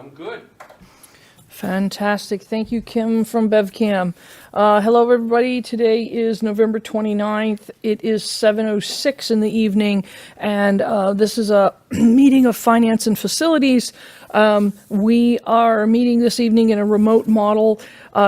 I'm good. Fantastic. Thank you, Kim from BevCam. Hello, everybody. Today is November 29th. It is 7:06 in the evening, and this is a meeting of Finance and Facilities. We are meeting this evening in a remote model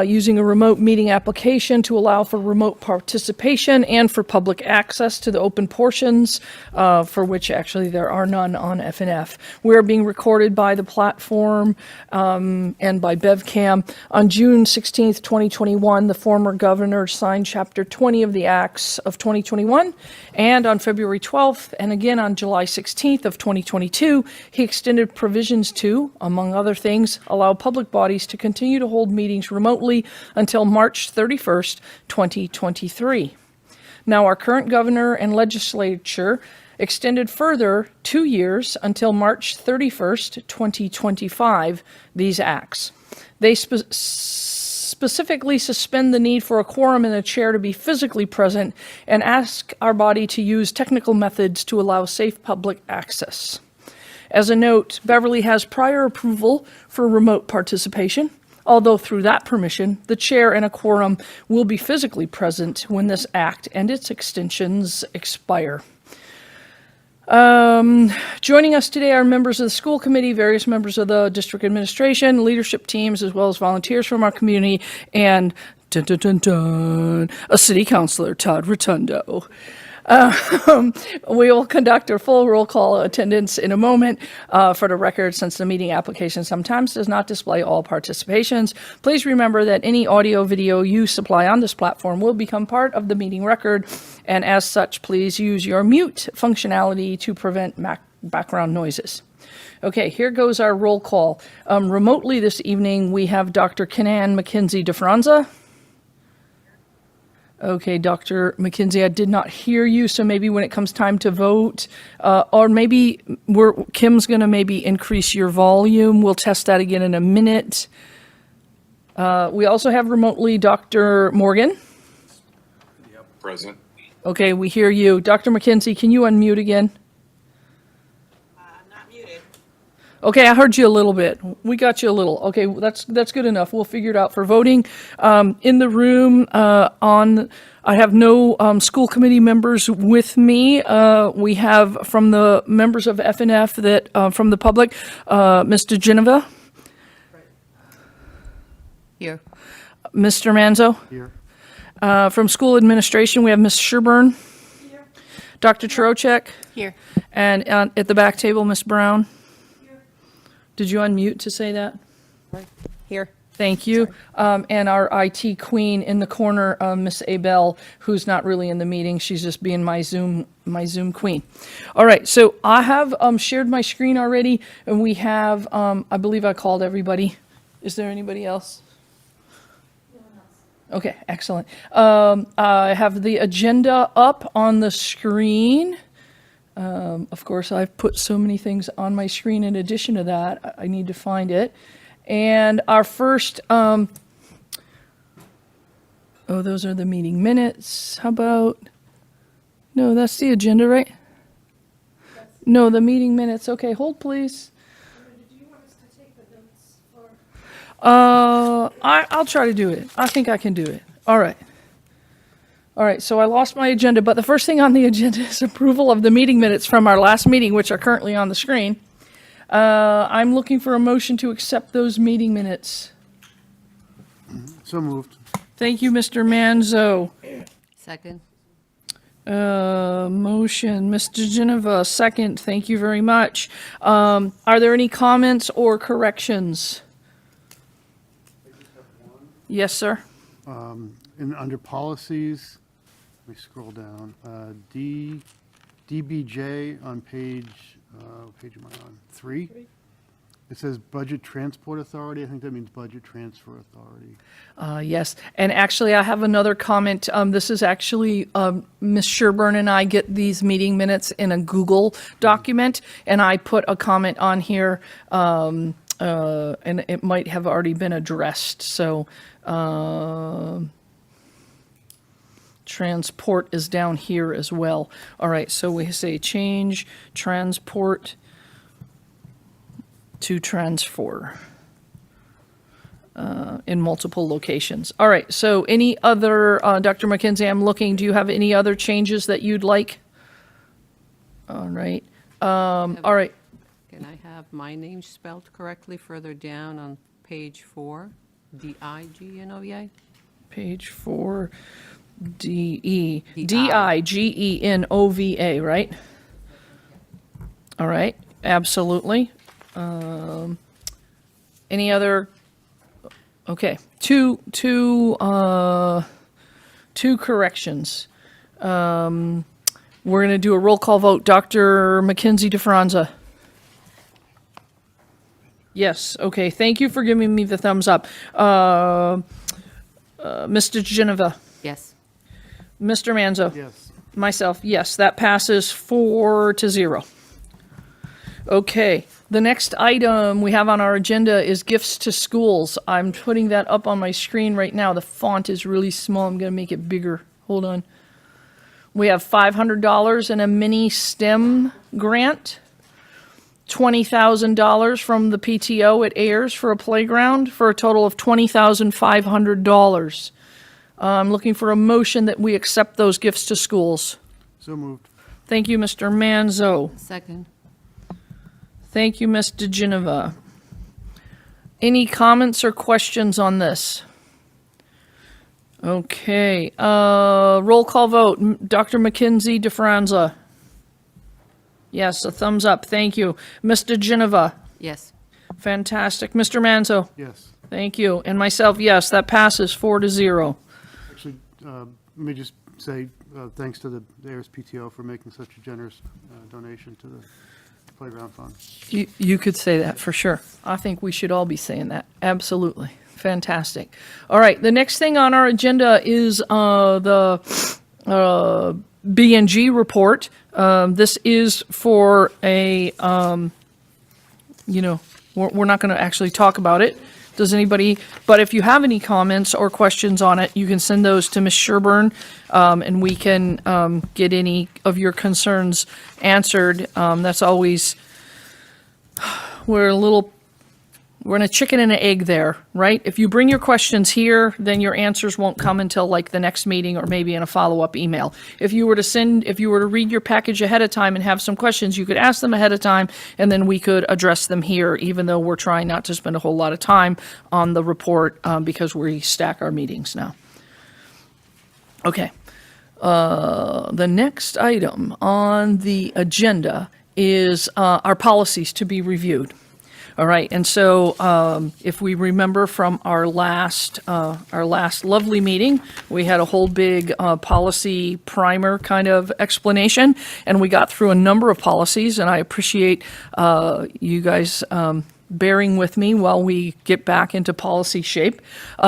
using a remote meeting application to allow for remote participation and for public access to the open portions, for which actually there are none on FNF. We're being recorded by the platform and by BevCam. On June 16th, 2021, the former governor signed Chapter 20 of the Acts of 2021, and on February 12th, and again on July 16th of 2022, he extended provisions to, among other things, allow public bodies to continue to hold meetings remotely until March 31st, 2023. Now, our current governor and legislature extended further 2 years until March 31st, 2025, these acts. They specifically suspend the need for a quorum and a chair to be physically present and ask our body to use technical methods to allow safe public access. As a note, Beverly has prior approval for remote participation, although through that permission, the chair and a quorum will be physically present when this act and its extensions expire. Joining us today are members of the school committee, various members of the district administration, leadership teams, as well as volunteers from our community, and dun, dun, dun, dun, a city councilor, Todd Rotundo. We will conduct a full roll call attendance in a moment. For the record, since the meeting application sometimes does not display all participations, please remember that any audio video you supply on this platform will become part of the meeting record, and as such, please use your mute functionality to prevent background noises. Okay, here goes our roll call. Remotely this evening, we have Dr. Kenan McKenzie DeFranza. Okay, Dr. McKenzie, I did not hear you, so maybe when it comes time to vote, or maybe Kim's going to maybe increase your volume. We'll test that again in a minute. We also have remotely Dr. Morgan. Yep, present. Okay, we hear you. Dr. McKenzie, can you unmute again? Not muted. Okay, I heard you a little bit. We got you a little. Okay, that's good enough. We'll figure it out for voting. In the room, I have no school committee members with me. We have from the members of FNF that from the public, Mr. Geneva. Here. Mr. Manzo. Here. From school administration, we have Ms. Sherburne. Here. Dr. Trocheck. Here. And at the back table, Ms. Brown. Did you unmute to say that? Here. Thank you. And our IT queen in the corner, Miss Abel, who's not really in the meeting. She's just being my Zoom queen. All right, so I have shared my screen already, and we have, I believe I called everybody. Is there anybody else? Okay, excellent. I have the agenda up on the screen. Of course, I've put so many things on my screen in addition to that. I need to find it. And our first, those are the meeting minutes. How about, no, that's the agenda, right? No, the meeting minutes. Okay, hold please. Do you want us to take the notes? Or? I'll try to do it. I think I can do it. All right. All right, so I lost my agenda, but the first thing on the agenda is approval of the meeting minutes from our last meeting, which are currently on the screen. I'm looking for a motion to accept those meeting minutes. So moved. Thank you, Mr. Manzo. Second. Motion, Mr. Geneva, second. Thank you very much. Are there any comments or corrections? Yes, sir. Under policies, let me scroll down. DBJ on page am I on? 3? It says Budget Transport Authority. I think that means Budget Transfer Authority. Yes, and actually I have another comment. This is actually, Ms. Sherburne and I get these meeting minutes in a Google document, and I put a comment on here, and it might have already been addressed, so transport is down here as well. All right, so we say change transport to transfer in multiple locations. All right, so any other, Dr. McKenzie, I'm looking, do you have any other changes that you'd like? All right, all right, Can I have my name spelled correctly further down on page 4? D-I-G-N-O-V-A? page 4, D-E, D-I-G-E-N-O-V-A, right? All right, absolutely. Any other, okay, two corrections. We're going to do a roll call vote. Dr. Mackenzie DeFranza. Yes, okay, thank you for giving me the thumbs up. Mr. Geneva, Yes. Mr. Manzo. Yes. Myself, yes, that passes 4-0. Okay, the next item we have on our agenda is gifts to schools. I'm putting that up on my screen right now. The font is really small. I'm going to make it bigger. Hold on. We have $500 in a mini STEM grant, $20,000 from the PTO at Ayers for a playground, for a total of $20,500. I'm looking for a motion that we accept those gifts to schools. So moved. Thank you, Mr. Manzo. Second. Thank you, Ms. DeGeneva. Any comments or questions on this? Okay, roll call vote. Dr. Mackenzie DeFranza. Yes, a thumbs up. Thank you. Ms. DeGeneva. Yes. Fantastic. Mr. Manzo. Yes. Thank you. And myself, yes, that passes 4-0. Actually, let me just say thanks to the Ayers PTO for making such a generous donation to the playground fund. You could say that for sure. I think we should all be saying that. Absolutely. Fantastic. All right, the next thing on our agenda is the B&G report. This is for a, we're not going to actually talk about it. Does anybody, but if you have any comments or questions on it, you can send those to Ms. Sherburne, and we can get any of your concerns answered. That's always, we're in a chicken and an egg there, right? If you bring your questions here, then your answers won't come until like the next meeting or maybe in a follow-up email. If you were to read your package ahead of time and have some questions, you could ask them ahead of time and then we could address them here, even though we're trying not to spend a whole lot of time on the report because we stack our meetings now. Okay. The next item on the agenda is our policies to be reviewed. All right, and so if we remember from our last lovely meeting, we had a whole big policy primer kind of explanation, and we got through a number of policies, and I appreciate you guys bearing with me while we get back into policy shape.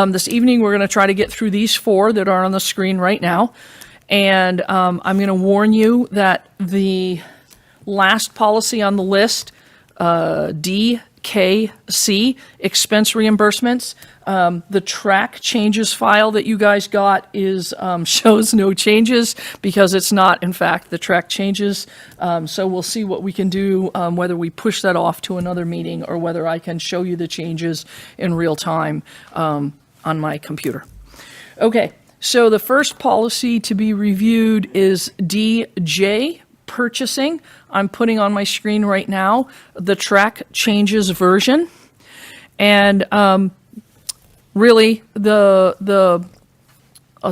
This evening, we're going to try to get through these 4 that are on the screen right now, and I'm going to warn you that the last policy on the list, DKC, expense reimbursements. The track changes file that you guys got is shows no changes because it's not, in fact, the track changes. So we'll see what we can do, whether we push that off to another meeting or whether I can show you the changes in real time on my computer. Okay, so the first policy to be reviewed is DJ, purchasing. I'm putting on my screen right now the track changes version, and really a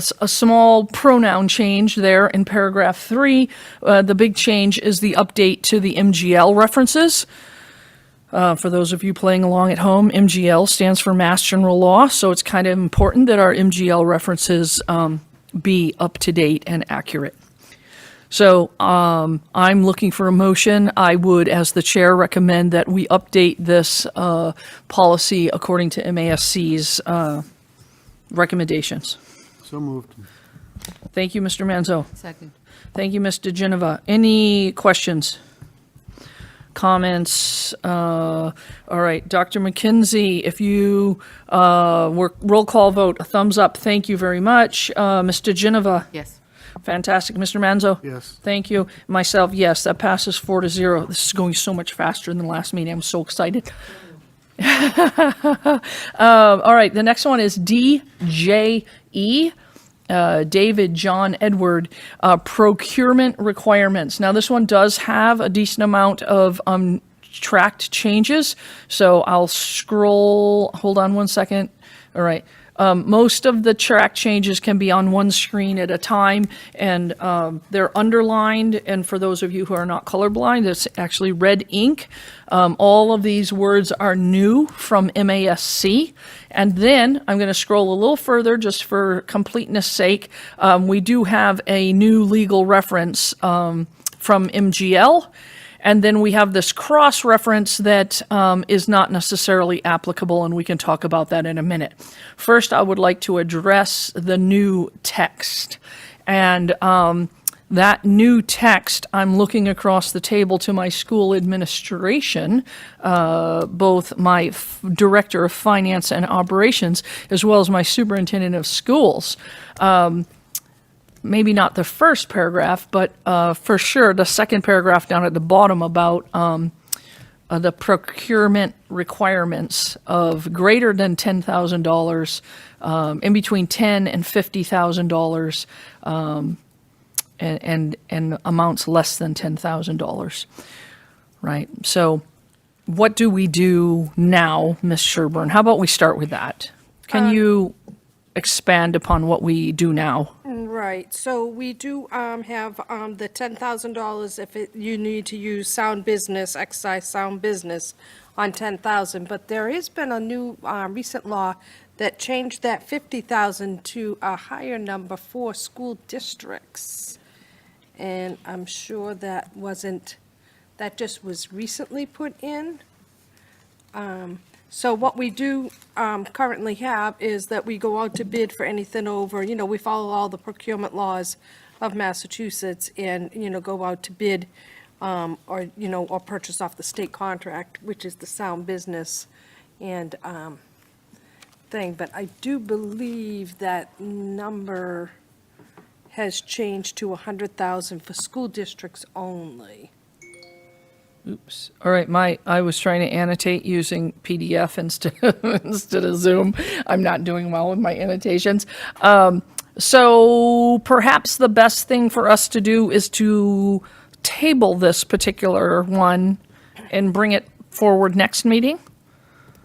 small pronoun change there in paragraph 3. The big change is the update to the MGL references. For those of you playing along at home, MGL stands for Mass General Law, so it's kind of important that our MGL references be up to date and accurate. So I'm looking for a motion. I would, as the chair, recommend that we update this policy according to MASC's recommendations. So moved. Thank you, Mr. Manzo. Second. Thank you, Ms. DeGeneva. Any questions? Comments? All right, Dr. McKenzie, if you roll call vote, a thumbs up. Thank you very much. Ms. DeGeneva. Yes. Fantastic. Mr. Manzo? Yes. Thank you. Myself, yes, that passes 4-0. This is going so much faster than the last meeting. I'm so excited. All right, the next one is DJE. David, John, Edward, procurement requirements. Now, this one does have a decent amount of tracked changes, so I'll scroll. Hold on one second. All right. Most of the track changes can be on one screen at a time, and they're underlined. And for those of you who are not colorblind, it's actually red ink. All of these words are new from MASC. And then I'm going to scroll a little further just for completeness sake. We do have a new legal reference from MGL. And then we have this cross-reference that is not necessarily applicable, and we can talk about that in a minute. First, I would like to address the new text. And that new text, I'm looking across the table to my school administration, both my director of finance and operations, as well as my superintendent of schools. Maybe not the first paragraph, but for sure the second paragraph down at the bottom about the procurement requirements of greater than $10,000, in between $10,000 and $50,000, and amounts less than $10,000. Right. So, what do we do now, Ms. Sherburne? How about we start with that? Can you expand upon what we do now? Right, so we do have the $10,000 if you need to use sound business, excise sound business on 10,000. But there has been a new recent law that changed that 50,000 to a higher number for school districts. And I'm sure that just was recently put in. So what we do currently have is that we go out to bid for anything over, we follow all the procurement laws of Massachusetts and, go out to bid or purchase off the state contract, which is the sound business and thing. But I do believe that number has changed to 100,000 for school districts only. Oops. All right, I was trying to annotate using PDF instead of Zoom. I'm not doing well with my annotations. So perhaps the best thing for us to do is to table this particular one and bring it forward next meeting.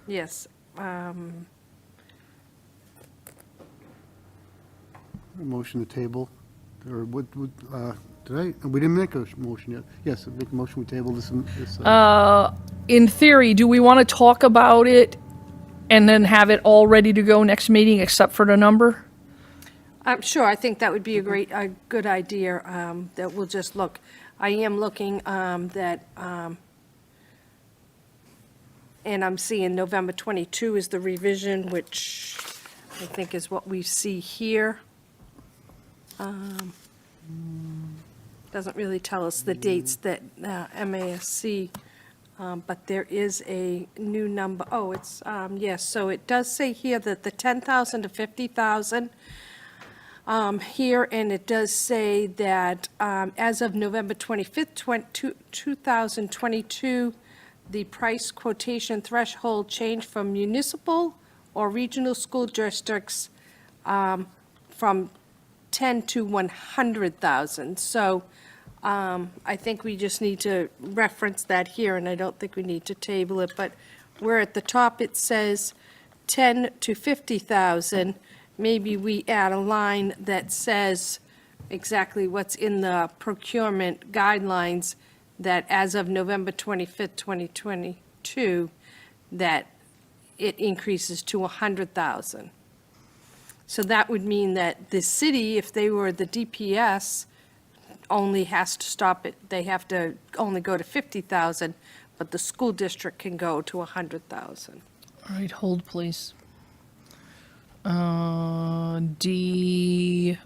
Yes. Motion to table, or what, we didn't make a motion yet. Yes, make a motion, we table this. In theory, do we want to talk about it and then have it all ready to go next meeting except for the number? Sure, I think that would be a good idea, that we'll just look. I am looking, and I'm seeing November 22 is the revision, which I think is what we see here. Doesn't really tell us the dates that MASC, but there is a new number. Oh, it's, yes, so it does say here that the 10,000 to 50,000 here, and it does say that as of November 25th, 2022, the price quotation threshold changed from municipal or regional school districts from 10 to 100,000. So I think we just need to reference that here, and I don't think we need to table it. But where at the top it says 10 to 50,000, maybe we add a line that says exactly what's in the procurement guidelines, that as of November 25th, 2022, that it increases to 100,000. So that would mean that the city, if they were the DPS, only has to stop it, they have to only go to 50,000, but the school district can go to 100,000. All right, hold please. D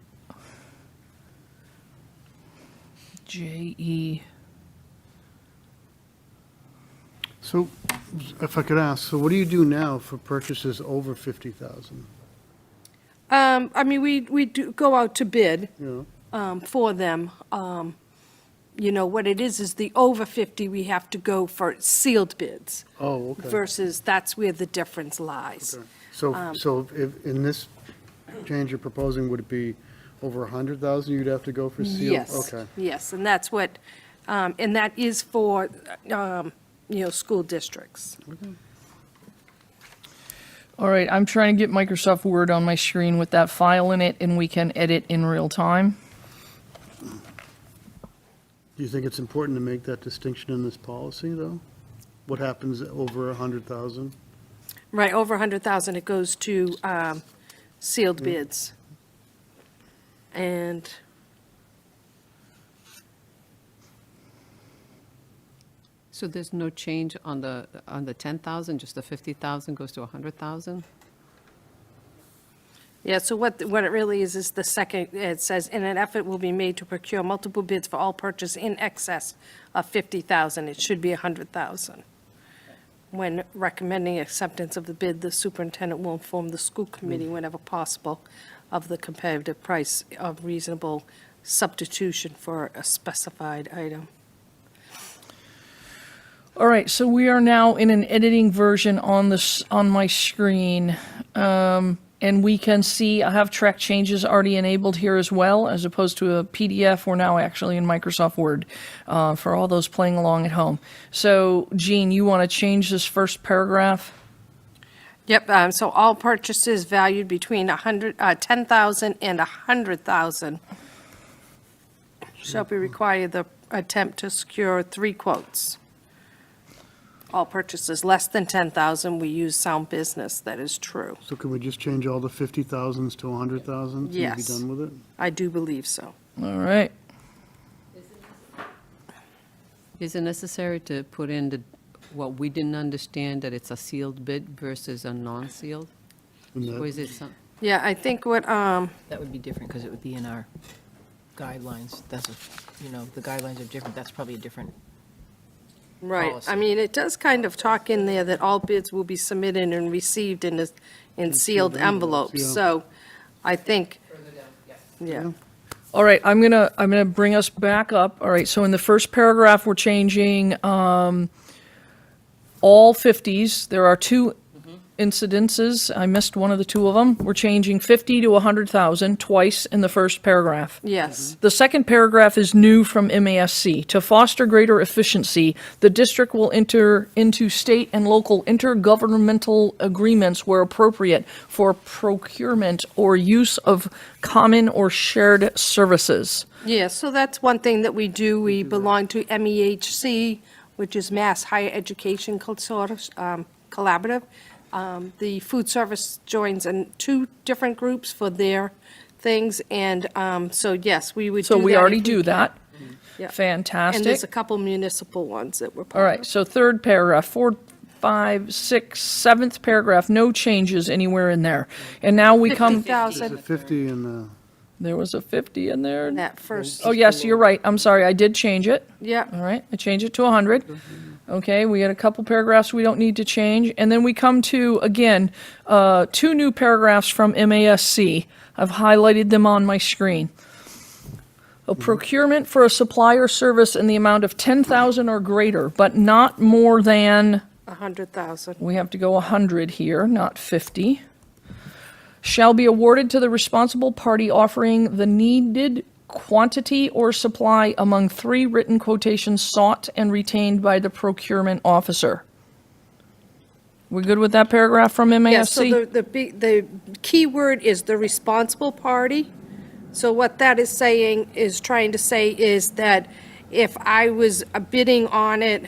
J E. So, if I could ask, so what do you do now for purchases over 50,000? I mean, we do go out to bid, You know, for them. You know, what it is the over 50, we have to go for sealed bids Oh, okay. versus that's where the difference lies. So if, in this change you're proposing, would it be over 100,000 you'd have to go for sealed? Yes, Okay. yes, and that's what, and that is for, you know, school districts. All right, I'm trying to get Microsoft Word on my screen with that file in it, and we can edit in real time. Do you think it's important to make that distinction in this policy, though? What happens over 100,000? Right, over 100,000, it goes to sealed bids. And So there's no change on the 10,000, just the 50,000 goes to 100,000? yeah, so what it really is the second, it says, in an effort will be made to procure multiple bids for all purchase in excess of 50,000. It should be 100,000. When recommending acceptance of the bid, the superintendent will inform the school committee whenever possible of the competitive price of reasonable substitution for a specified item. All right, so we are now in an editing version on this, on my screen. And we can see, I have track changes already enabled here as well, as opposed to a PDF. We're now actually in Microsoft Word for all those playing along at home. So, Jean, you want to change this first paragraph? Yep, so all purchases valued between 10,000 and 100,000 shall be required the attempt to secure 3 quotes. All purchases less than 10,000, we use sound business, that is true. So can we just change all the 50,000s to 100,000? Yes. Be done with it? I do believe so. All right. Is it necessary to put in what we didn't understand, that it's a sealed bid versus a non-sealed? And Or that- is it some, Yeah, I think what, That would be different because it would be in our guidelines. That's, you know, the guidelines are different. That's probably a different, right, I policy. mean, it does kind of talk in there that all bids will be submitted and received in sealed sealed envelopes, envelopes. yeah. So I think, yeah, All right, I'm gonna bring us back up. All right, so in the first paragraph, we're changing all 50s. There are 2 incidences. I missed one of the 2 of them. We're changing 50 to 100,000 twice in the first paragraph. yes, The second paragraph is new from MASC. To foster greater efficiency, the district will enter into state and local intergovernmental agreements where appropriate for procurement or use of common or shared services. yeah, so that's one thing that we do. We belong to MEHC, which is Mass Higher Education Collaborative. The food service joins in 2 different groups for their things, and so yes, we would do So that. we already if do can. that. Yeah. And Fantastic. there's a couple municipal ones that we're All part right, of. so third paragraph, 4, 5, 6, 7th paragraph, no changes anywhere in there. And now we come, There's a 50,000, 50 in the, there was a 50 in there. that first, Oh, yes, you're right. I'm sorry, I did change it. yeah, All right, I changed it to 100. Okay, we had a couple paragraphs we don't need to change. And then we come to, again, 2 new paragraphs from MASC. I've highlighted them on my screen. A procurement for a supply or service in the amount of 10,000 or greater, but not more than, 100,000. we have to go 100 here, not 50, shall be awarded to the responsible party offering the needed quantity or supply among 3 written quotations sought and retained by the procurement officer. We good with that paragraph from MASC? Yeah, so the key word is the responsible party. So what that is saying, is trying to say is that if I was bidding on it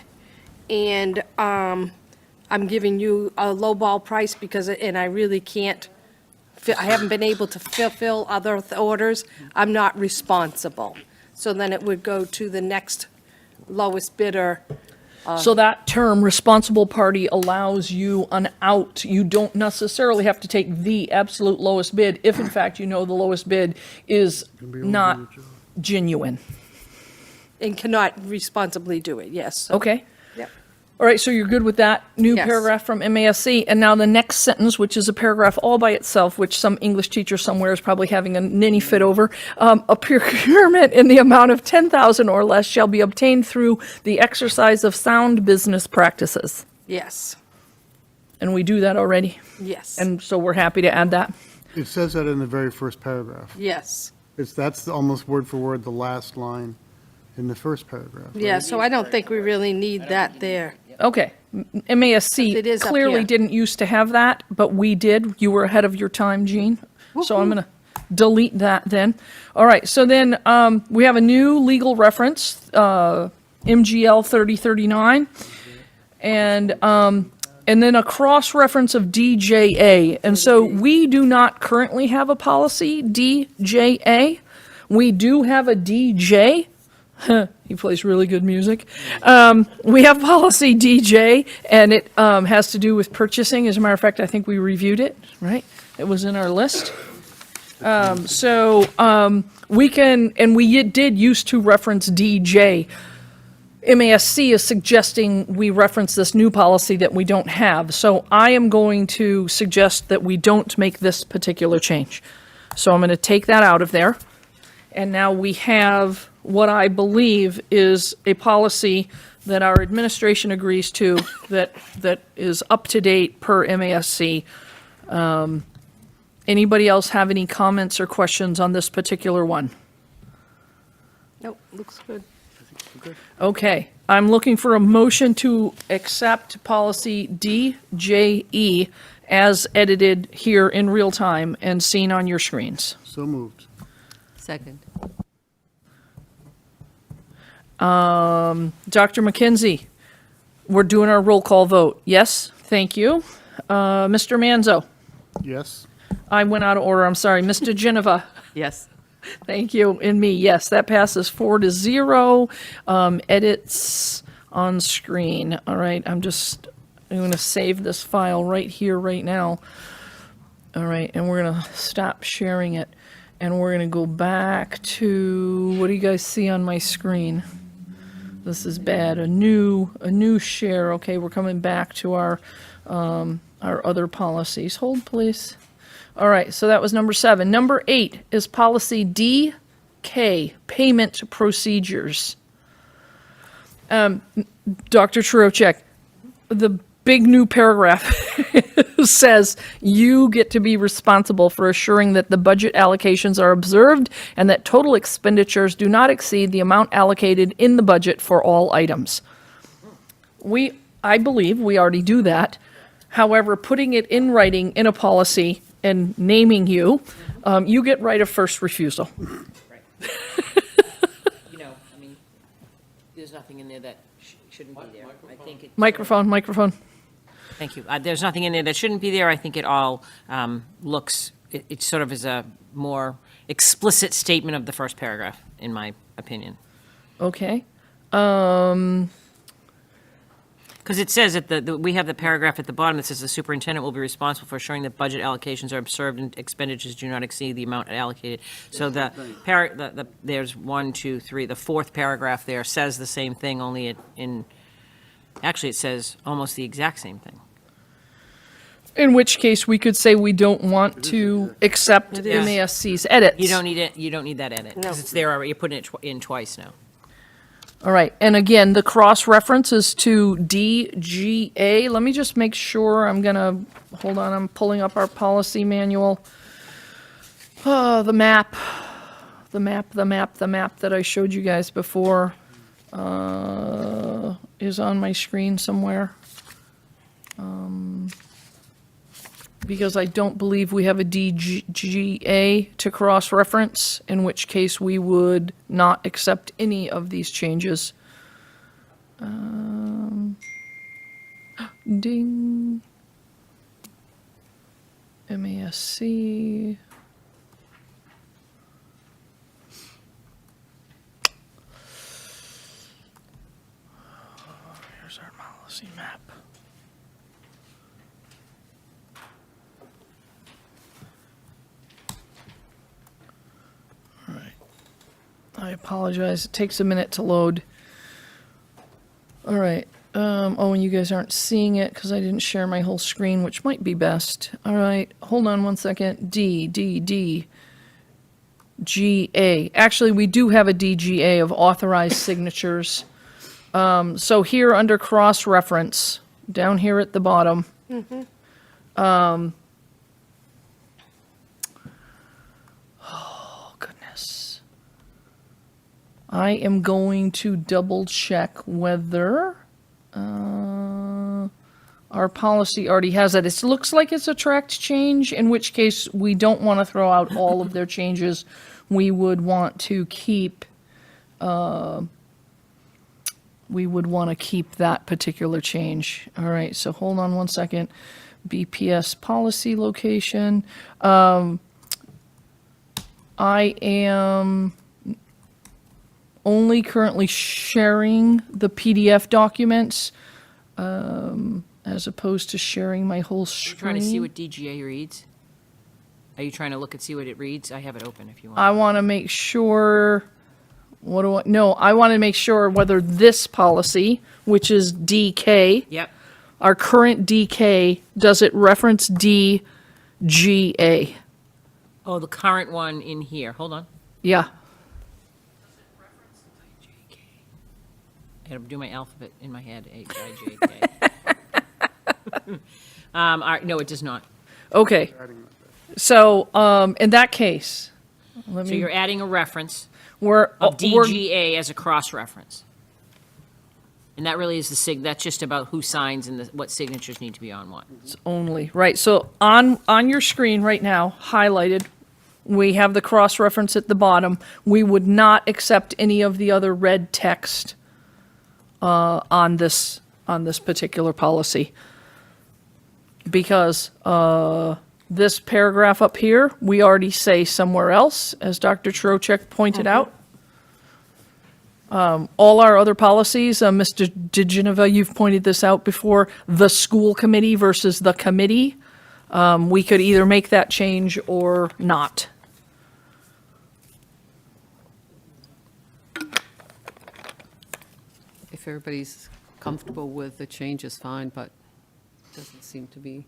and I'm giving you a lowball price because, and I really can't, I haven't been able to fulfill other orders, I'm not responsible. So then it would go to the next lowest bidder. So that term, responsible party, allows you an out. You don't necessarily have to take the absolute lowest bid if in fact you know the lowest bid is not genuine. And cannot responsibly do it, yes. So- Okay? Yep. All right, so you're good with that new Yes. paragraph from MASC? And now the next sentence, which is a paragraph all by itself, which some English teacher somewhere is probably having a ninny fit over. A procurement in the amount of 10,000 or less shall be obtained through the exercise of sound business practices. Yes, And we do that already. yes, And so we're happy to add that. It says that in the very first paragraph. yes. That's almost word for word the last line in the first paragraph. right? Yeah, so I don't think we really need that there. Okay. MASC It is up clearly here. didn't used to have that, but we did. You were ahead of your time, Jean. So I'm going to delete that then. All right, so then we have a new legal reference, MGL 3039, and then a cross-reference of DJA. And so we do not currently have a policy, DJA. We do have a DJ. He plays really good music. We have policy DJ, and it has to do with purchasing. As a matter of fact, I think we reviewed it, right? It was in our list. We can, and we did used to reference DJ. MASC is suggesting we reference this new policy that we don't have. So I am going to suggest that we don't make this particular change. So I'm going to take that out of there. And now we have what I believe is a policy that our administration agrees to that is up to date per MASC. Anybody else have any comments or questions on this particular one? Nope, looks good. Okay, I'm looking for a motion to accept policy DJE as edited here in real time and seen on your screens. So moved. Second. Dr. McKenzie, we're doing our roll call vote. Yes, thank you. Mr. Manzo, Yes? I went out of order, I'm sorry. Mr. Geneva, Yes. thank you. And me, yes, that passes 4-0. Edits on screen. All right, I'm going to save this file right here, right now. All right, and we're going to stop sharing it. And we're going to go back to, what do you guys see on my screen? This is bad. A new share. Okay, we're coming back to our other policies. Hold, please. All right, so that was number 7. Number 8 is policy DK, payment procedures. Dr. Trocek, the big new paragraph says you get to be responsible for assuring that the budget allocations are observed and that total expenditures do not exceed the amount allocated in the budget for all items. I believe we already do that. However, putting it in writing in a policy and naming you, you get right of first refusal. Right. You know, I mean, there's nothing in there that shouldn't be there. I think it. Microphone. Thank you. There's nothing in there that shouldn't be there. I think it all looks, it sort of is a more explicit statement of the first paragraph, in my opinion. Okay. Because it says that we have the paragraph at the bottom that says the superintendent will be responsible for assuring that budget allocations are observed and expenditures do not exceed the amount allocated. So there's 1, 2, 3. The fourth paragraph there says the same thing, only actually it says almost the exact same thing. In which case, we could say we don't want to accept It is. MASC's edits. You don't need it. You don't need that edit because No. it's there already. You're putting it in twice now. All right, and again, the cross-reference is to DGA. Let me just make sure hold on, I'm pulling up our policy manual. The map that I showed you guys before is on my screen somewhere. Because I don't believe we have a DGA to cross-reference, in which case we would not accept any of these changes. Ding. MASC. Here's our policy map. I apologize. It takes a minute to load. All right. Oh, and you guys aren't seeing it because I didn't share my whole screen, which might be best. All right, hold on one second. D, G, A. Actually, we do have a DGA of authorized signatures. So here under cross-reference, down here at the bottom. Oh, goodness. I am going to double check whether our policy already has that. It looks like it's a tracked change, in which case we don't want to throw out all of their changes. We would want to keep that particular change. All right, so hold on one second. BPS policy location. I am only currently sharing the PDF documents as opposed to sharing my whole You're screen. trying to see what DGA reads? Are you trying to look and see what it reads? I have it open if you want. I want to make sure, I want to make sure whether this policy, which is DK, Yep. our current DK, does it reference DGA? Oh, the current one in here. Hold on. Yeah. I gotta do my alphabet in my head. H-I-J-K. All right, no, it does not. Okay. So, in that case, So you're adding a reference we're of we're- DGA as a cross-reference. And that really is that's just about who signs and what signatures need to be on what. only, right, so on your screen right now, highlighted, we have the cross-reference at the bottom. We would not accept any of the other red text on this particular policy. Because this paragraph up here, we already say somewhere else, as Dr. Trocheck pointed out. All our other policies, Mr. DeGeneva, you've pointed this out before, the school committee versus the committee. We could either make that change or not. If everybody's comfortable with the change, is fine, but doesn't seem to be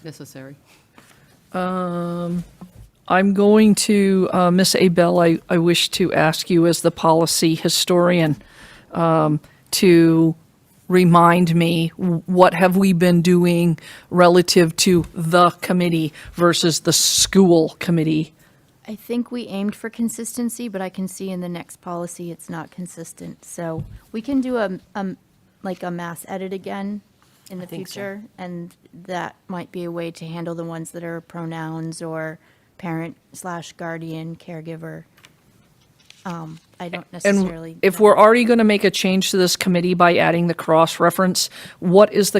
necessary. I'm going to, Ms. Abel, I wish to ask you as the policy historian to remind me, what have we been doing relative to the committee versus the school committee? I think we aimed for consistency, but I can see in the next policy it's not consistent. So we can do a mass edit again in the think so. future, and that might be a way to handle the ones that are pronouns or parent/guardian, caregiver. I don't necessarily. And if we're already going to make a change to this committee by adding the cross-reference, what is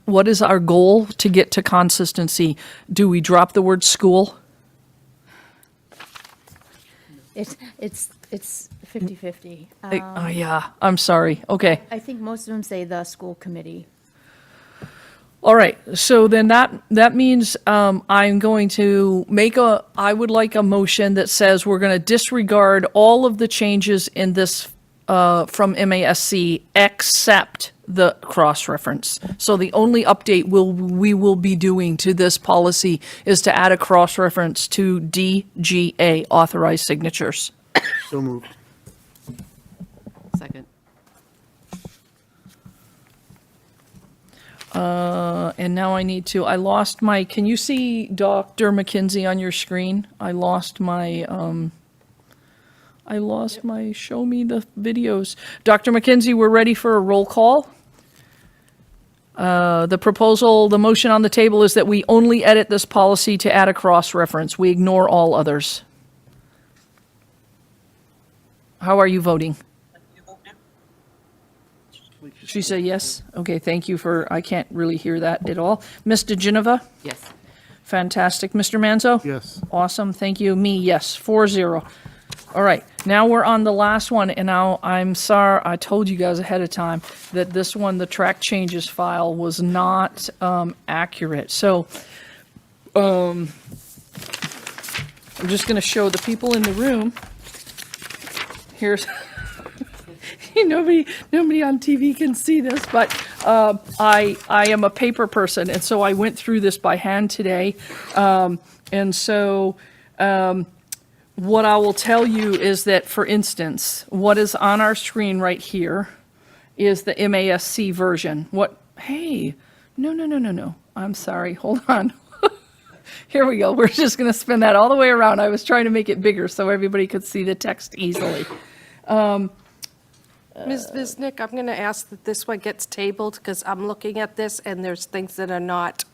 what is our goal to get to consistency? Do we drop the word school? It's 50/50. Yeah, I'm sorry. Okay. I think most of them say the school committee. All right, so then that means I'm going to I would like a motion that says we're going to disregard all of the changes in this from MASC except the cross-reference. So the only update we will be doing to this policy is to add a cross-reference to DGA, authorized signatures. So moved. Second. And now I lost my, can you see Dr. McKenzie on your screen? I lost my show me the videos. Dr. McKenzie, we're ready for a roll call. The motion on the table is that we only edit this policy to add a cross-reference. We ignore all others. How are you voting? She said yes. Okay, thank you I can't really hear that at all. Ms. DeGeneva? Yes. Fantastic. Mr. Manzo? Yes. Awesome, thank you. Me, yes, 4-0. All right, now we're on the last one, and now I'm sorry, I told you guys ahead of time that this one, the track changes file, was not accurate. So, I'm just gonna show the people in the room. Here's nobody on TV can see this, but I am a paper person, and so I went through this by hand today. And so what I will tell you is that, for instance, what is on our screen right here is the MASC version. Hey, no. I'm sorry, hold on. Here we go. We're just going to spin that all the way around. I was trying to make it bigger so everybody could see the text easily. Ms. Visnick, I'm going to ask that this one gets tabled, because I'm looking at this, and there's things that are not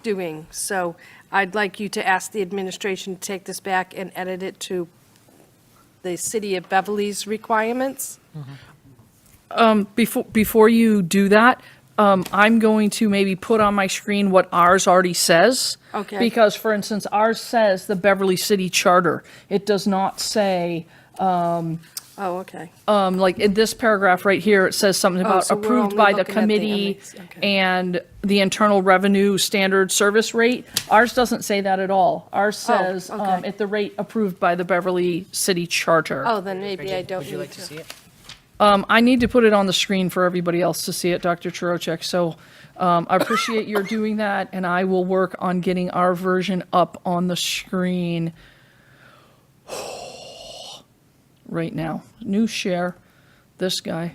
doing. So I'd like you to ask the administration to take this back and edit it to the City of Beverly's requirements. Before you do that, I'm going to maybe put on my screen what ours already says. Okay. Because, for instance, ours says the Beverly City Charter. It does not say, Oh, okay. like in this paragraph right here, it says something about so we're approved only by the looking at the committee MX, okay. and the Internal Revenue Standard Service Rate. Ours doesn't say that at all. Ours says okay. at the rate approved by the Beverly City Charter. Oh, then maybe I don't Would you need like to see it? I need to put it on the screen for everybody else to see it, Dr. Chirocek. So I appreciate your doing that, and I will work on getting our version up on the screen right now. New share, this guy.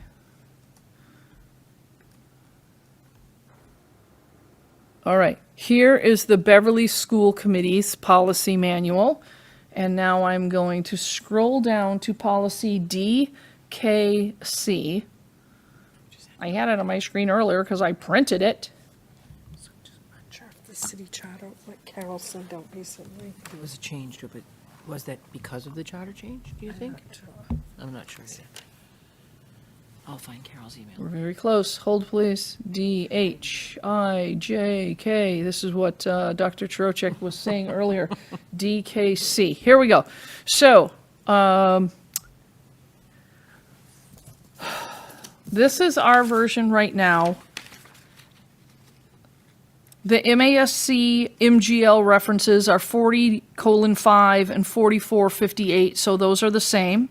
All right, here is the Beverly School Committee's policy manual. And now I'm going to scroll down to policy DKC. I had it on my screen earlier because I printed it. Not sure if the city charter, what Carol sent out recently. There was a change to it, but was that because of the charter change, do you think? I'm not sure yet. I'll find Carol's email. We're very close. Hold, please. DHIJK. This is what Dr. Chirocek was saying earlier. DKC. Here we go. So, this is our version right now. The MASC MGL references are 40:5 and 44:58, so those are the same.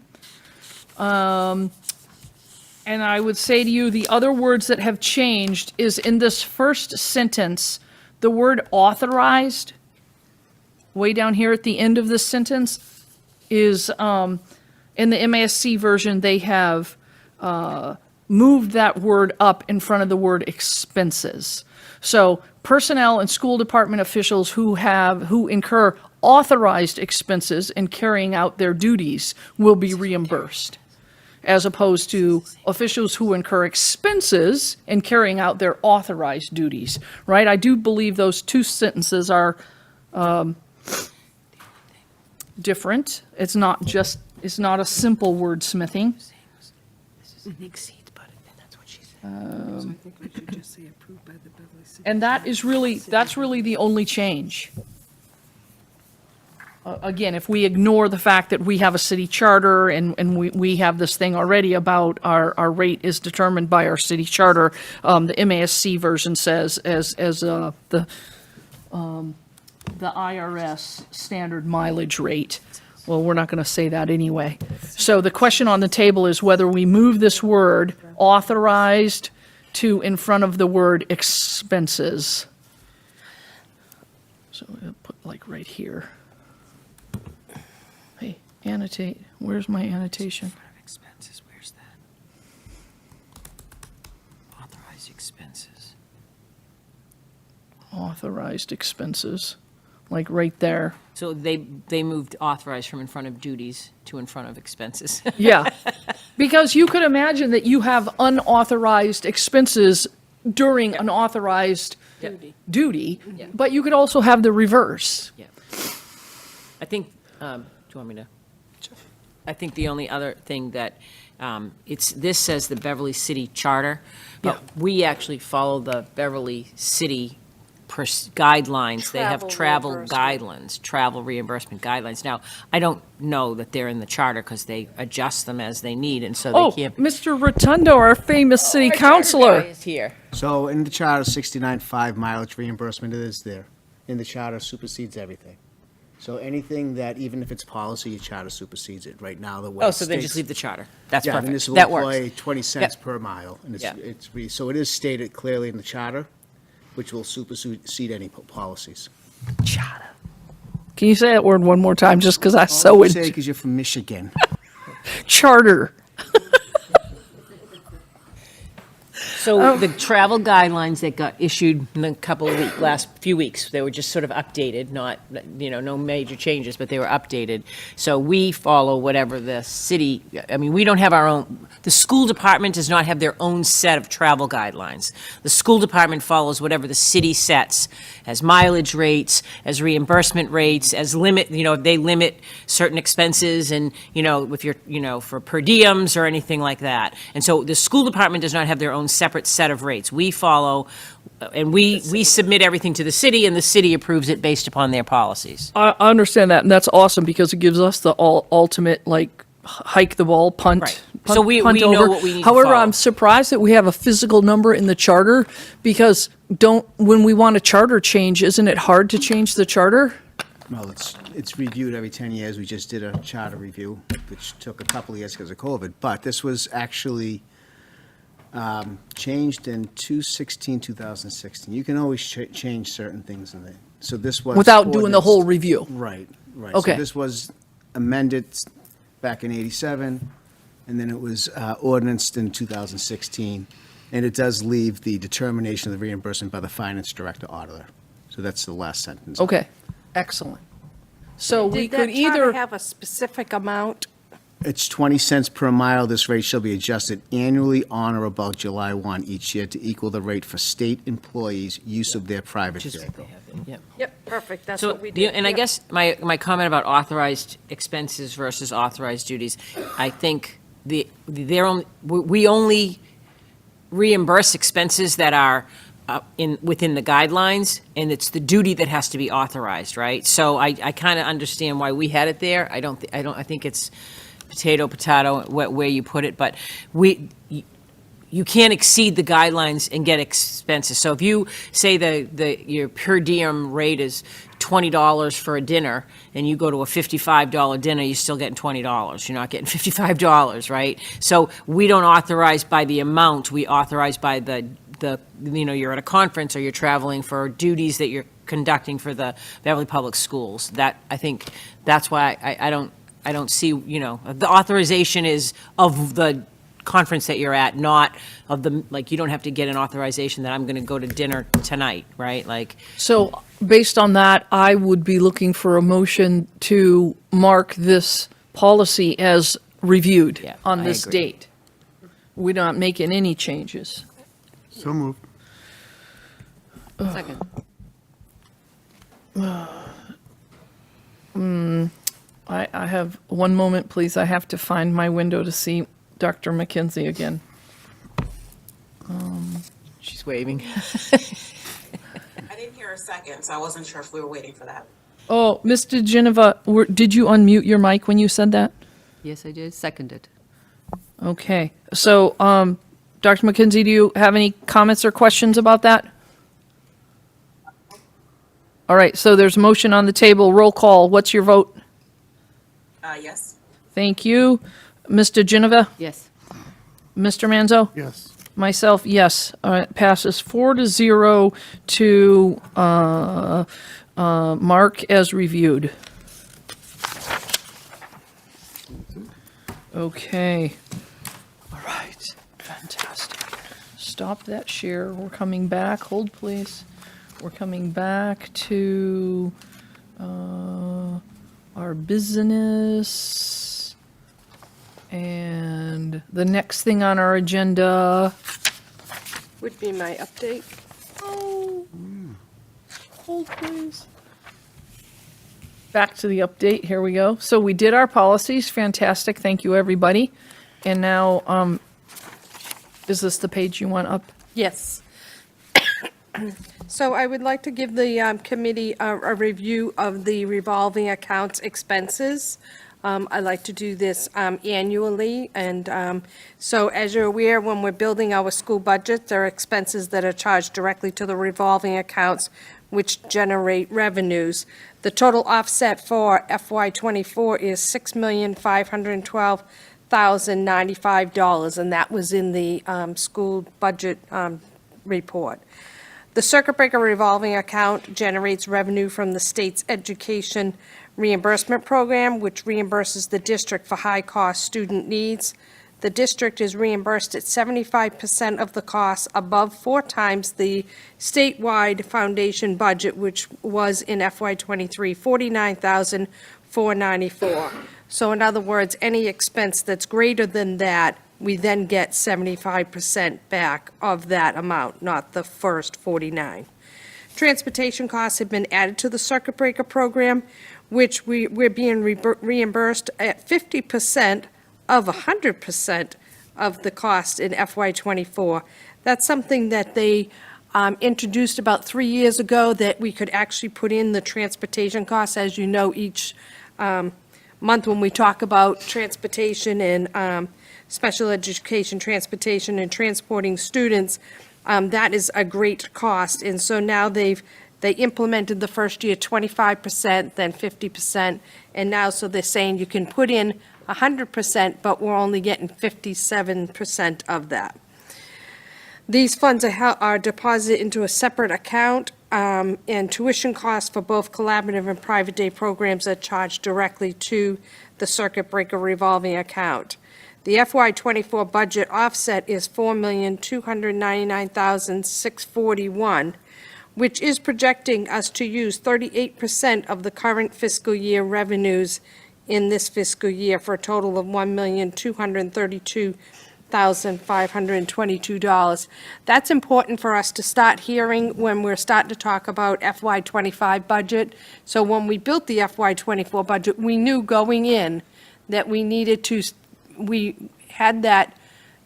And I would say to you, the other words that have changed is in this first sentence, the word authorized, way down here at the end of this sentence, is, in the MASC version, they have moved that word up in front of the word expenses. So personnel and school department officials who incur authorized expenses in carrying out their duties will be reimbursed, as opposed to officials who incur expenses in carrying out their authorized duties, right? I do believe those two sentences are different. It's not a simple wordsmithing. This is exceeds, but that's what she said. So I think we should just say approved by the Beverly City. And that's really the only change. Again, if we ignore the fact that we have a city charter and we have this thing already about our rate is determined by our city charter, the MASC version says as the IRS standard mileage rate. Well, we're not going to say that anyway. So the question on the table is whether we move this word authorized to in front of the word expenses. So we'll put like right here. Hey, annotate. Where's my annotation? Expenses, where's that? Authorized expenses. Authorized expenses, like right there. So they moved authorized from in front of duties to in front of expenses. Yeah, because you could imagine that you have unauthorized expenses during an authorized duty, Yeah. but you could also have the reverse. Yeah. I think, do you want me to? I think the only other thing that, this says the Beverly City Charter, but we actually follow the Beverly City guidelines. They have Travel travel reimbursement. guidelines, travel reimbursement guidelines. Now, I don't know that they're in the charter because they adjust them as they need, and so Oh, they can't. Mr. Rotundo, our famous city councilor. Is here. So in the charter, 69.5 mileage reimbursement, it is there. In the charter supersedes everything. So anything that, even if it's policy, your charter supersedes it. Right now, the way Oh, it so then just states- leave the charter. That's Yeah, perfect. municipal That works. employee, 20 cents Yep. per mile. And Yeah. so it is stated clearly in the charter, which will supersede any policies. Charter. Can you say that word one more time, just because I so Say would, because you're from Michigan. charter? So the travel guidelines that got issued in a couple of last few weeks, they were just sort of updated, not, no major changes, but they were updated. So we follow whatever the city, I mean, we don't have our own, the school department does not have their own set of travel guidelines. The school department follows whatever the city sets as mileage rates, as reimbursement rates, as limit, if they limit certain expenses and, if you're, for per diems or anything like that. And so the school department does not have their own separate set of rates. We follow, and we submit everything to the city, and the city approves it based upon their policies. I understand that, and that's awesome because it gives us the ultimate, like, hike the ball, punt. Right. punt- So we punt know over. what we need to However, follow. I'm surprised that we have a physical number in the charter because when we want a charter change, isn't it hard to change the charter? Well, it's reviewed every 10 years. We just did a charter review, which took a couple of years because of COVID. But this was actually changed in 2016. You can always change certain things in it. So this was. Without doing the whole ordinance- review? Right. Okay. So this was amended back in 87, and then it was ordinanced in 2016. And it does leave the determination of the reimbursement by the finance director auditor. So that's the last sentence. Okay, excellent. So we Did could that charter either, have a specific amount? It's 20 cents per mile. This rate shall be adjusted annually on or about July 1 each year to equal the rate for state employees' use of their private vehicle. Yep. Yep, perfect, that's So, what we did. and I Yep. guess my comment about authorized expenses versus authorized duties, I think we only reimburse expenses that are within the guidelines, and it's the duty that has to be authorized, right? So I kind of understand why we had it there. I think it's potato, where you put it, but you can't exceed the guidelines and get expenses. So if you say your per diem rate is $20 for a dinner, and you go to a $55 dinner, you're still getting $20. You're not getting $55, right? So we don't authorize by the amount, we authorize by you're at a conference or you're traveling for duties that you're conducting for the Beverly Public Schools. I think that's why I don't see, the authorization is of the conference that you're at, not of you don't have to get an authorization that I'm going to go to dinner tonight, right? so based on that, I would be looking for a motion to mark this policy as reviewed Yeah, on I this agree. date. We're not making any changes. So moved. Second. I have one moment, please. I have to find my window to see Dr. McKenzie again. She's waving. I didn't hear a second, so I wasn't sure if we were waiting for that. Oh, Mr. Geneva, did you unmute your mic when you said that? Yes, I did, seconded. Okay, so, Dr. McKenzie, do you have any comments or questions about that? All right, so there's a motion on the table, roll call, what's your vote? Yes. Thank you. Mr. Geneva, Yes. Mr. Manzo? Yes. Myself, yes. Passes 4-0 to mark as reviewed. Okay. All right. Fantastic. Stop that share. We're coming back. Hold, please. We're coming back to our business. And the next thing on our agenda. Would be my update. Oh. Hold, please. Back to the update. Here we go. So we did our policies. Fantastic. Thank you, everybody. And now, is this the page you want up? Yes. So I would like to give the committee a review of the revolving accounts expenses. I like to do this annually, and so as you're aware, when we're building our school budget, there are expenses that are charged directly to the revolving accounts which generate revenues. The total offset for FY '24 is $6,512,095, and that was in the school budget report. The circuit breaker revolving account generates revenue from the state's education reimbursement program, which reimburses the district for high-cost student needs. The district is reimbursed at 75% of the costs, above 4 times the statewide foundation budget, which was in FY '23, $49,494. So in other words, any expense that's greater than that, we then get 75% back of that amount, not the first 49. Transportation costs have been added to the circuit breaker program, which we're being reimbursed at 50% of 100% of the cost in FY '24. That's something that they introduced about 3 years ago, that we could actually put in the transportation costs. As you know, each month when we talk about transportation and special education transportation and transporting students, that is a great cost. And so now they implemented the first year 25%, then 50%, and now so they're saying you can put in 100%, but we're only getting 57% of that. These funds are deposited into a separate account, and tuition costs for both collaborative and private day programs are charged directly to the circuit breaker revolving account. The FY '24 budget offset is $4,299,641, which is projecting us to use 38% of the current fiscal year revenues in this fiscal year, for a total of $1,232,522. That's important for us to start hearing when we're starting to talk about FY '25 budget. So when we built the FY '24 budget, we knew going in that we had that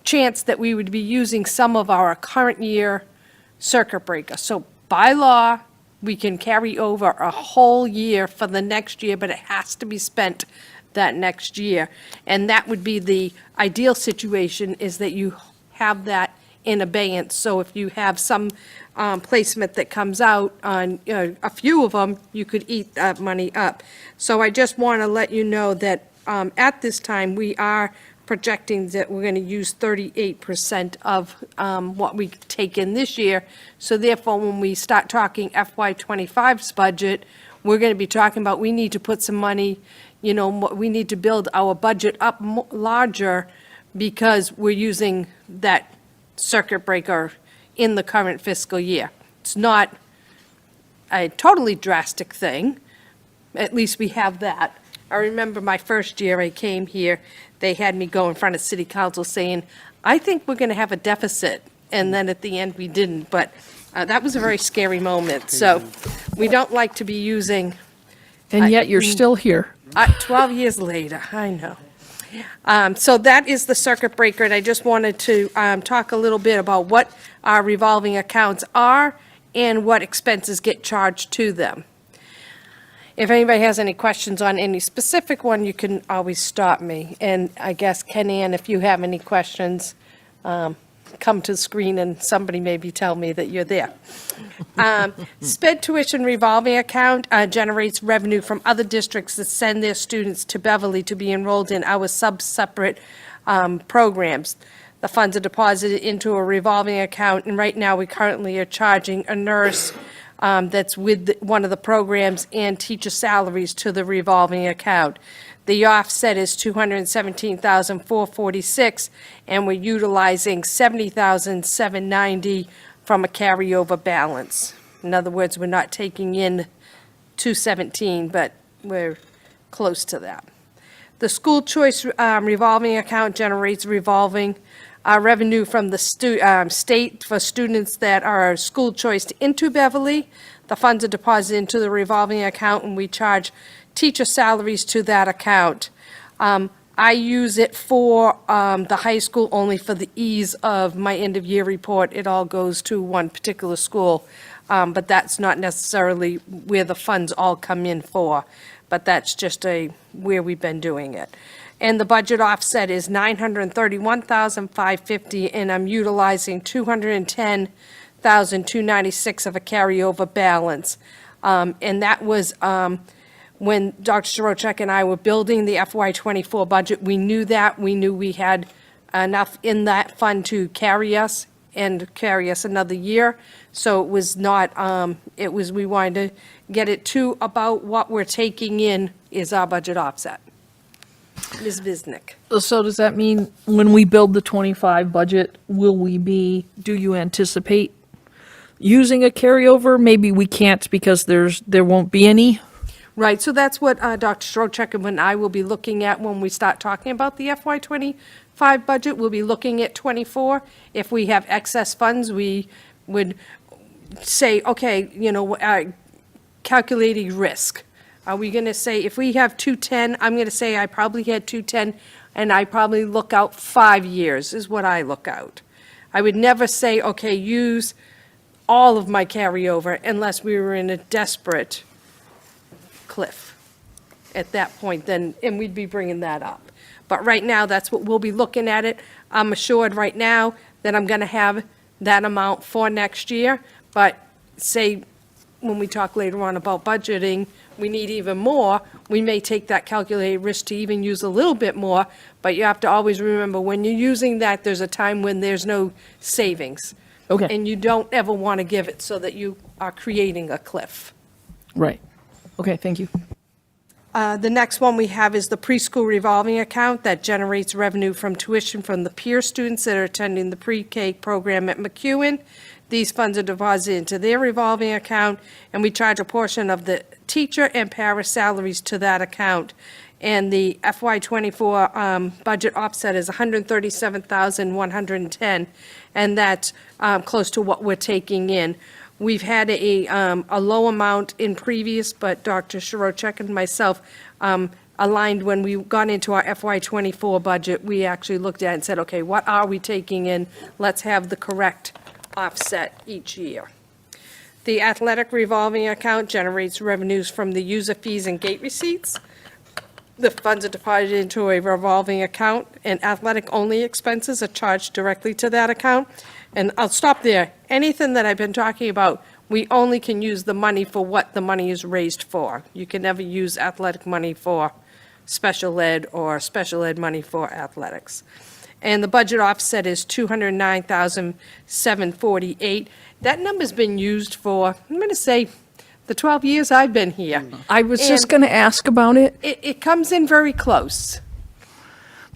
chance that we would be using some of our current year circuit breaker. So by law, we can carry over a whole year for the next year, but it has to be spent that next year. And that would be the ideal situation, is that you have that in abeyance. So if you have some placement that comes out on, a few of them, you could eat that money up. So I just want to let you know that at this time, we are projecting that we're going to use 38% of what we take in this year. So therefore, when we start talking FY '25's budget, we're going to be talking about, we need to put some money, we need to build our budget up larger, because we're using that circuit breaker in the current fiscal year. It's not a totally drastic thing. At least we have that. I remember my first year I came here, they had me go in front of city council saying, I think we're going to have a deficit. And then at the end, we didn't. But that was a very scary moment. So we don't like to be using. And yet you're still here. 12 years later, I know. So that is the circuit breaker, and I just wanted to talk a little bit about what our revolving accounts are and what expenses get charged to them. If anybody has any questions on any specific one, you can always stop me. And I guess, Ken Ann, if you have any questions, come to the screen and somebody maybe tell me that you're there. SPED tuition revolving account generates revenue from other districts that send their students to Beverly to be enrolled in our separate programs. The funds are deposited into a revolving account, and right now we currently are charging a nurse that's with one of the programs and teacher salaries to the revolving account. The offset is $217,446, and we're utilizing $70,790 from a carryover balance. In other words, we're not taking in $217, but we're close to that. The school choice revolving account generates revolving revenue from the state for students that are school choiced into Beverly. The funds are deposited into the revolving account, and we charge teacher salaries to that account. I use it for the high school only for the ease of my end-of-year report. It all goes to one particular school, but that's not necessarily where the funds all come in for, but that's just where we've been doing it. And the budget offset is $931,550, and I'm utilizing $210,000 $1,296 of a carryover balance. And that was when Dr. Shirocek and I were building the FY24 budget. We knew that. We knew we had enough in that fund to carry us and carry us another year. So it was not, we wanted to get it to about what we're taking in is our budget offset. Ms. Visnick. So does that mean when we build the 25 budget, do you anticipate using a carryover? Maybe we can't because there won't be any. Right, so that's what Dr. Shirocek and I will be looking at when we start talking about the FY25 budget. We'll be looking at 24. If we have excess funds, we would say, okay, calculating risk. Are we going to say, if we have 210, I'm going to say I probably had 210, and I probably look out 5 years is what I look out. I would never say, okay, use all of my carryover unless we were in a desperate cliff at that point, then, and we'd be bringing that up. But right now, that's what we'll be looking at it. I'm assured right now that I'm going to have that amount for next year, but say, when we talk later on about budgeting, we need even more, we may take that calculated risk to even use a little bit more, but you have to always remember, when you're using that, there's a time when there's no savings. Okay. And you don't ever want to give it so that you are creating a cliff. Right. Okay, thank you. The next one we have is the preschool revolving account that generates revenue from tuition from the peer students that are attending the pre-K program at McEwen. These funds are deposited into their revolving account, and we charge a portion of the teacher and para salaries to that account. And the FY24 budget offset is $137,110, and that's close to what we're taking in. We've had a low amount in previous, but Dr. Shirocek and myself aligned when we got into our FY24 budget. We actually looked at it and said, okay, what are we taking in? Let's have the correct offset each year. The athletic revolving account generates revenues from the user fees and gate receipts. The funds are deposited into a revolving account, and athletic-only expenses are charged directly to that account. And I'll stop there. Anything that I've been talking about, we only can use the money for what the money is raised for. You can never use athletic money for special ed or special ed money for athletics. And the budget offset is $209,748. That number's been used for, I'm going to say, the 12 years I've been here. I was just And going to ask about it it comes in very close.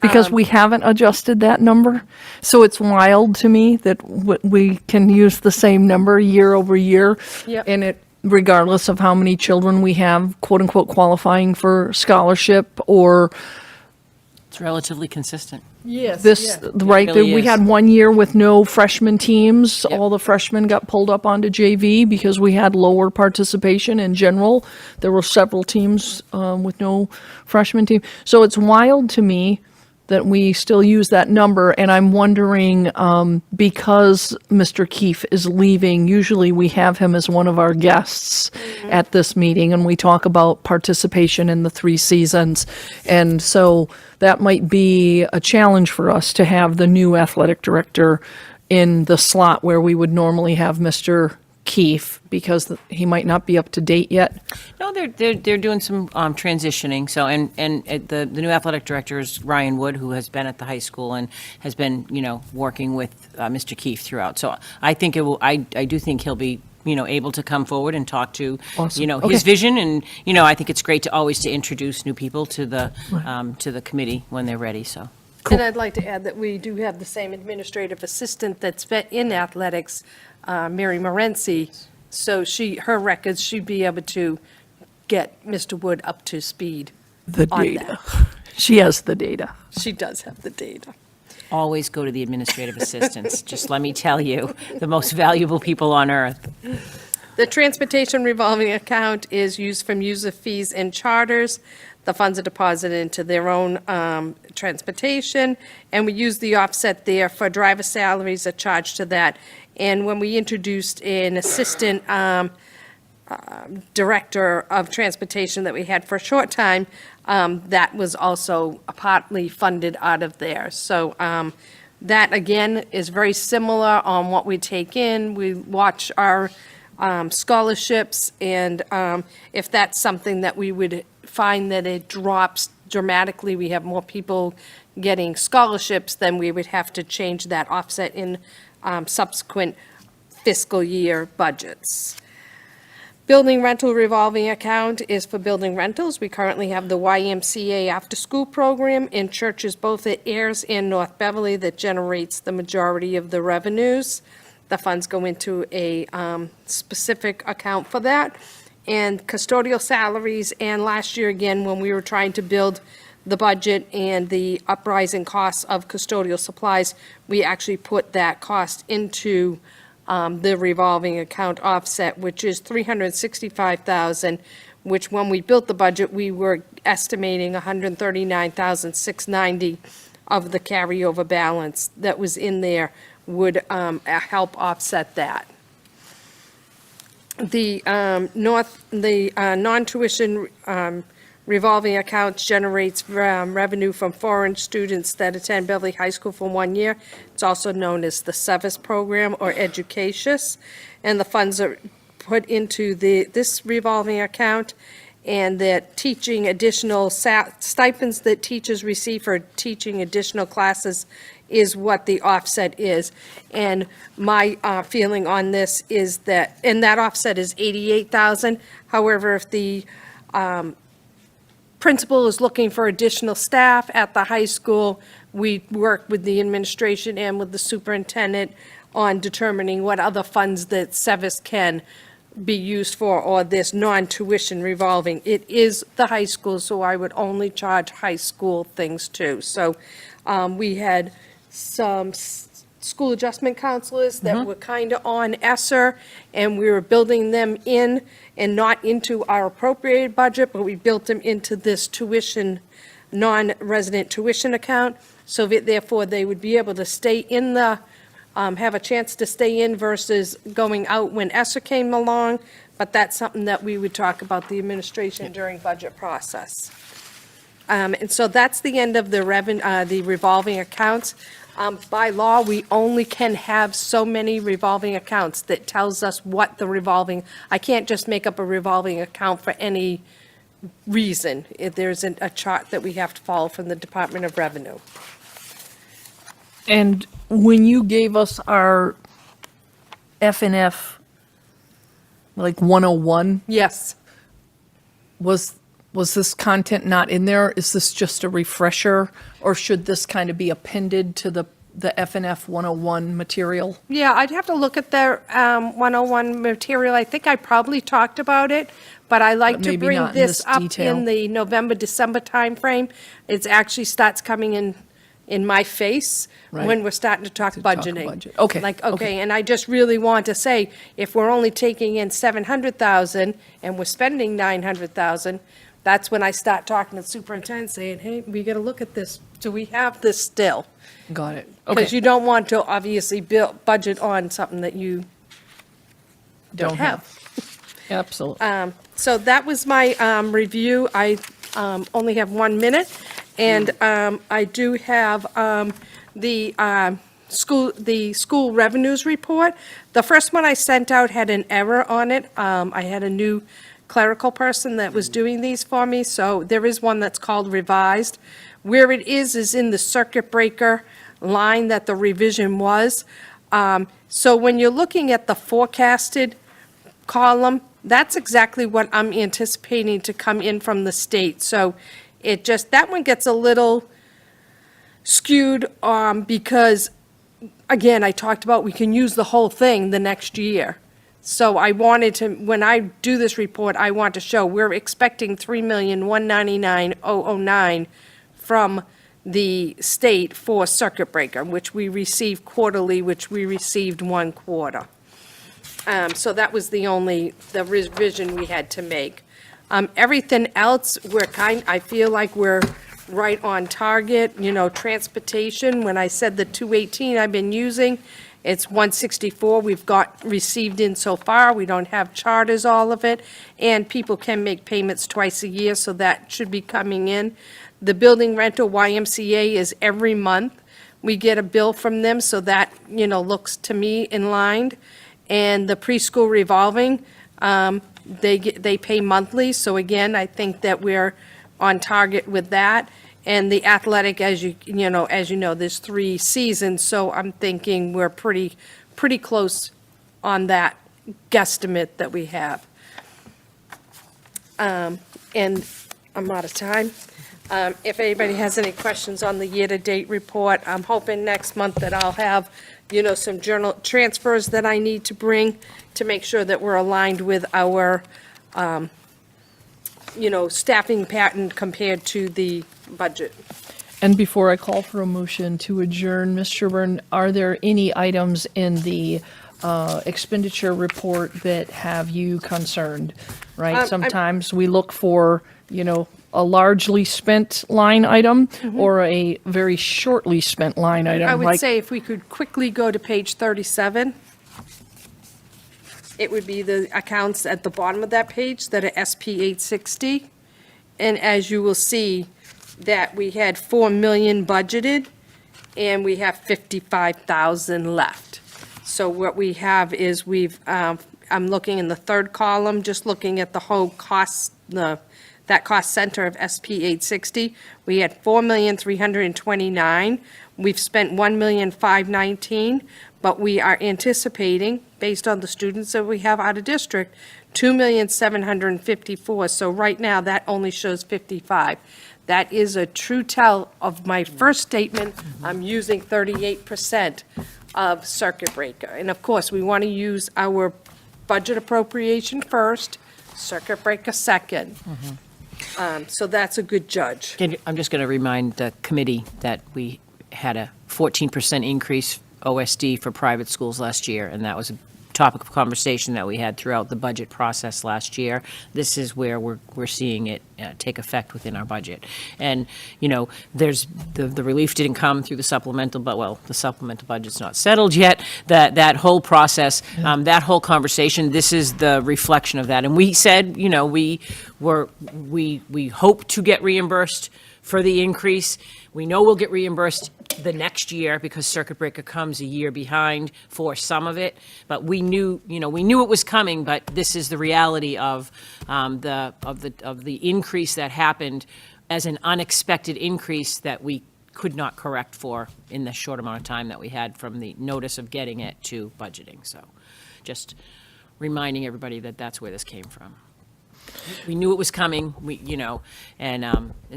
because we haven't adjusted that number. So it's wild to me that we can use the same number year over year. Yep. And it, regardless of how many children we have, quote unquote, qualifying for scholarship or It's relatively consistent. Yes. this, right, really we is. had 1 year with no freshman teams. Yep. All the freshmen got pulled up onto JV because we had lower participation in general. There were several teams with no freshman team. So it's wild to me that we still use that number, and I'm wondering, because Mr. Keefe is leaving, usually we have him as one of our guests at this meeting, and we talk about participation in the 3 seasons. And so that might be a challenge for us to have the new athletic director in the slot where we would normally have Mr. Keefe, because he might not be up to date yet. No, they're doing some transitioning. So and the new athletic director is Ryan Wood, who has been at the high school and has been working with Mr. Keefe throughout. So I think it will. I do think he'll be able to come forward and talk to Awesome. his Okay. vision, and I think it's great to always to introduce new people to the committee when they're ready. So. And I'd like to add that we do have the same administrative assistant that's been in athletics, Mary Morency. So her records, she'd be able to get Mr. Wood up to speed The on data. that. She has the data. She does have the data. Always go to the administrative assistants. Just let me tell you, the most valuable people on earth. The transportation revolving account is used from user fees and charters. The funds are deposited into their own transportation, and we use the offset there for driver salaries are charged to that. And when we introduced an assistant director of transportation that we had for a short time, that was also partly funded out of there. So That, again, is very similar on what we take in. We watch our scholarships, and if that's something that we would find that it drops dramatically, we have more people getting scholarships, then we would have to change that offset in subsequent fiscal year budgets. Building rental revolving account is for building rentals. We currently have the YMCA after-school program in churches both at Ayers and North Beverly that generates the majority of the revenues. The funds go into a specific account for that. And custodial salaries, and last year again, when we were trying to build the budget and the uprising costs of custodial supplies, we actually put that cost into the revolving account offset, which is $365,000, which when we built the budget, we were estimating $139,690 of the carryover balance that was in there would help offset that. The non-tuition revolving accounts generates revenue from foreign students that attend Beverly High School for 1 year. It's also known as the SEVIS program or Educatius, and the funds are put into this revolving account, and that teaching additional stipends that teachers receive for teaching additional classes is what the offset is. And my feeling on this is that, and that offset is $88,000. However, if the principal is looking for additional staff at the high school, we work with the administration and with the superintendent on determining what other funds that SEVIS can be used for, or this non-tuition revolving. It is the high school, so I would only charge high school things too. So we had some school adjustment counselors that were kind of on ESSER, and we were building them in and not into our appropriated budget, but we built them into this tuition, non-resident tuition account, so that therefore they would be able to stay in the, have a chance to stay in versus going out when ESSER came along, but that's something that we would talk about the administration during budget process. And so that's the end of the the revolving accounts. By law, we only can have so many revolving accounts. That tells us what the revolving, I can't just make up a revolving account for any reason. There's a chart that we have to follow from the Department of Revenue. And when you gave us our F and F, like 101, Yes. was this content not in there? Is this just a refresher, or should this kind of be appended to the FNF 101 material? Yeah, I'd have to look at their 101 material. I think I probably talked about it, but I like But to maybe bring not in this this up detail. in the November, December timeframe. It actually starts coming in my face Right. when we're starting to talk To talk budgeting. budget. Okay, Like, okay. okay, and I just really want to say, if we're only taking in 700,000 and we're spending 900,000, that's when I start talking to the superintendent, saying, hey, we got to look at this. Do we have this still? Got it. Because Okay. you don't want to obviously budget on something that you don't have. Absolutely. So that was my review. I only have 1 minute, and I do have the school revenues report. The first one I sent out had an error on it. I had a new clerical person that was doing these for me, so there is one that's called revised. Where it is in the circuit breaker line that the revision was. So when you're looking at the forecasted column, that's exactly what I'm anticipating to come in from the state. So it just, that one gets a little skewed because, again, I talked about we can use the whole thing the next year. So I wanted to, when I do this report, I want to show we're expecting $3,199,009 from the state for circuit breaker, which we receive quarterly, which we received 1 quarter. So that was the revision we had to make. Everything else, I feel like we're right on target. You know, transportation, when I said the 218 I've been using, it's 164 we've got received in so far. We don't have charters, all of it, and people can make payments twice a year, so that should be coming in. The building rental YMCA is every month. we get a bill from them, so that, looks to me in line. And the preschool revolving, they pay monthly, so again, I think that we're on target with that. And the athletic, as you know, there's 3 seasons, so I'm thinking we're pretty close on that guesstimate that we have. And I'm out of time. If anybody has any questions on the year-to-date report, I'm hoping next month that I'll have, some journal transfers that I need to bring to make sure that we're aligned with our, staffing pattern compared to the budget. And before I call for a motion to adjourn, Ms. Sherburne, are there any items in the expenditure report that have you concerned? Right? Sometimes we look for, a largely spent line item or a very shortly spent line item. I would like- say if we could quickly go to page 37, it would be the accounts at the bottom of that page that are SP 860. And as you will see, that we had 4 million budgeted, and we have 55,000 left. So what we have is I'm looking in the third column, just looking at the whole cost, that cost center of SP 860. We had 4,329,000. We've spent 1,519,000, but we are anticipating, based on the students that we have out of district, 2,754,000. So right now, that only shows 55. That is a true tell of my first statement. I'm using 38% of circuit breaker. And of course, we want to use our budget appropriation first, circuit breaker second. So that's a good judge. I'm just going to remind the committee that we had a 14% increase OSD for private schools last year, and that was a topic of conversation that we had throughout the budget process last year. This is where we're seeing it take effect within our budget. And, there's, the relief didn't come through the supplemental, but, well, the supplemental budget's not settled yet. That whole process, that whole conversation, this is the reflection of that. And we said, we hope to get reimbursed for the increase. We know we'll get reimbursed the next year because circuit breaker comes a year behind for some of it. But we knew it was coming. But this is the reality of the increase that happened as an unexpected increase that we could not correct for in the short amount of time that we had from the notice of getting it to budgeting. So, just reminding everybody that that's where this came from. We knew it was coming, and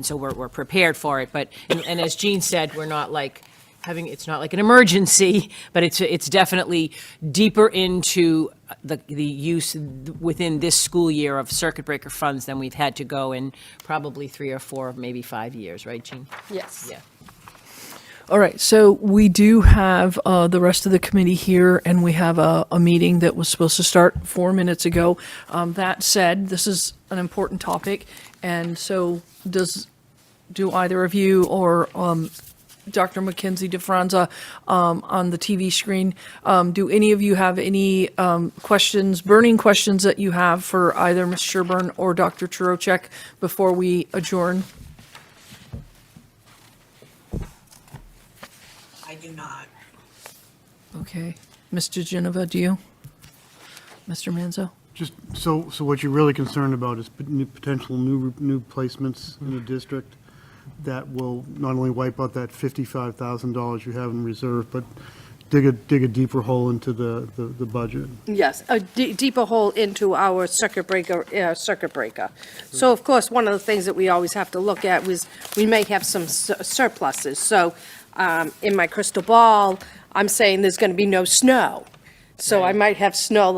so we're prepared for it. But and as Jean said, we're not like it's not like an emergency, but it's definitely deeper into the use within this school year of circuit breaker funds than we've had to go in probably 3 or 4, maybe 5 years, right, Jean? Yes. Yeah. All right, so we do have the rest of the committee here, and we have a meeting that was supposed to start 4 minutes ago. That said, this is an important topic, and so do either of you or Dr. Mackenzie DeFranza on the TV screen, do any of you have any questions, burning questions that you have for either Ms. Sherburne or Dr. Turocek before we adjourn? I do not. Okay. Mr. Geneva, do you? Mr. Manzo? Just, so what you're really concerned about is potential new placements in the district that will not only wipe out that $55,000 you have in reserve, but dig a deeper hole into the budget. Yes, a deeper hole into our circuit breaker. So of course, one of the things that we always have to look at was we may have some surpluses. So in my crystal ball, I'm saying there's going to be no snow. So I might have snow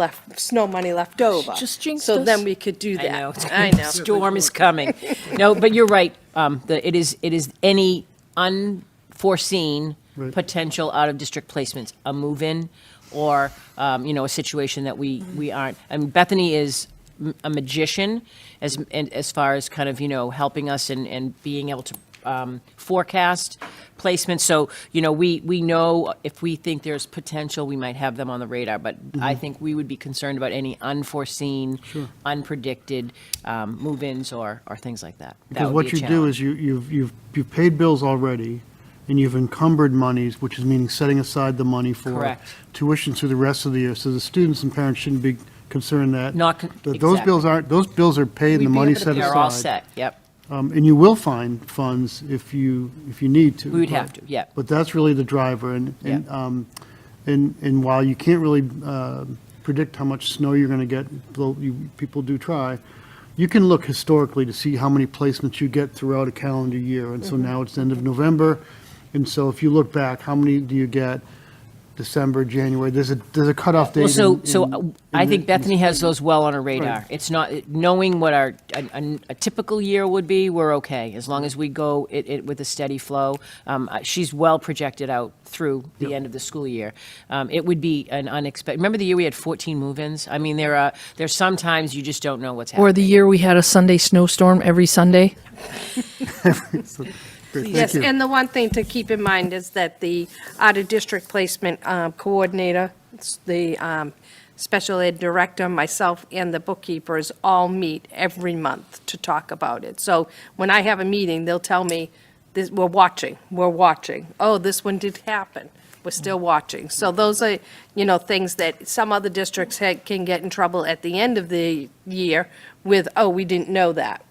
money left over. Just jinxed So us. then we could do that. I know. I know. Storm is coming. No, but you're right. It is any unforeseen Right. potential out-of-district placements, a move-in, or a situation that we aren't. I mean, Bethany is a magician as far as kind of helping us and being able to forecast placements. So we know if we think there's potential, we might have them on the radar. But I think we would be concerned about any unforeseen, unpredicted move-ins or things like that. That Because would what be a you do challenge. is you've paid bills already, and you've encumbered monies, which is meaning setting aside the money for Correct. tuition through the rest of the year. So the students and parents shouldn't be concerned that those exactly. bills aren't, those bills are paid and the money set They're all aside. set, yep. And you will find funds if you need to. We would have to, yep. But that's really the driver, and while you can't really predict how much snow you're going to get, though people do try, you can look historically to see how many placements you get throughout a calendar year. And so now it's the end of November, and so if you look back, how many do you get? December, January, there's a cutoff date. Well, I think Bethany has those well on her radar. Right. It's not, knowing what a typical year would be, we're okay, as long as we go it with a steady flow. She's well projected out through the end of the school year. It would be an unexpected, remember the year we had 14 move-ins? I mean, there's sometimes you just don't know what's happening. Or the year we had a Sunday snowstorm every Sunday. Yes, and the one thing to keep in mind is that the out-of-district placement coordinator, the special ed director, myself, and the bookkeepers all meet every month to talk about it. So when I have a meeting, they'll tell me, we're watching. Oh, this one did happen. We're still watching. So those are, things that some other districts can get in trouble at the end of the year with, oh, we didn't know that.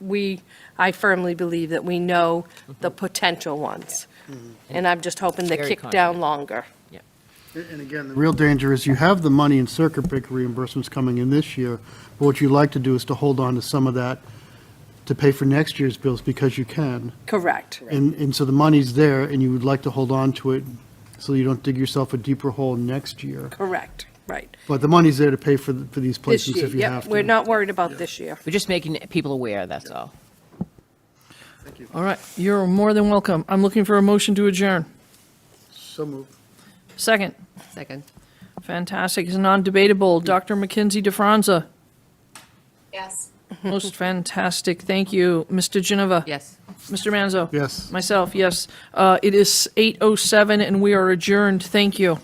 I firmly believe that we know the potential ones. And I'm just hoping to Very kick confident. down longer. And again, the real danger is you have the money in circuit breaker reimbursements coming in this year, but what you like to do is to hold on to some of that to pay for next year's bills because you can. Correct. And so the money's there, and you would like to hold on to it so you don't dig yourself a deeper hole next year. Correct, right. But the money's there to pay for these This placements year, if you have yep, to. we're not worried about this year. We're just making people aware, that's all. All right, you're more than welcome. I'm looking for a motion to adjourn. So moved. Second. Second. Fantastic. It's non-debatable. Dr. Mackenzie DeFranza. Yes. Most fantastic. Thank you. Mr. Geneva. Yes. Mr. Manzo. Yes. Myself, yes. It is 8:07 and we are adjourned. Thank you.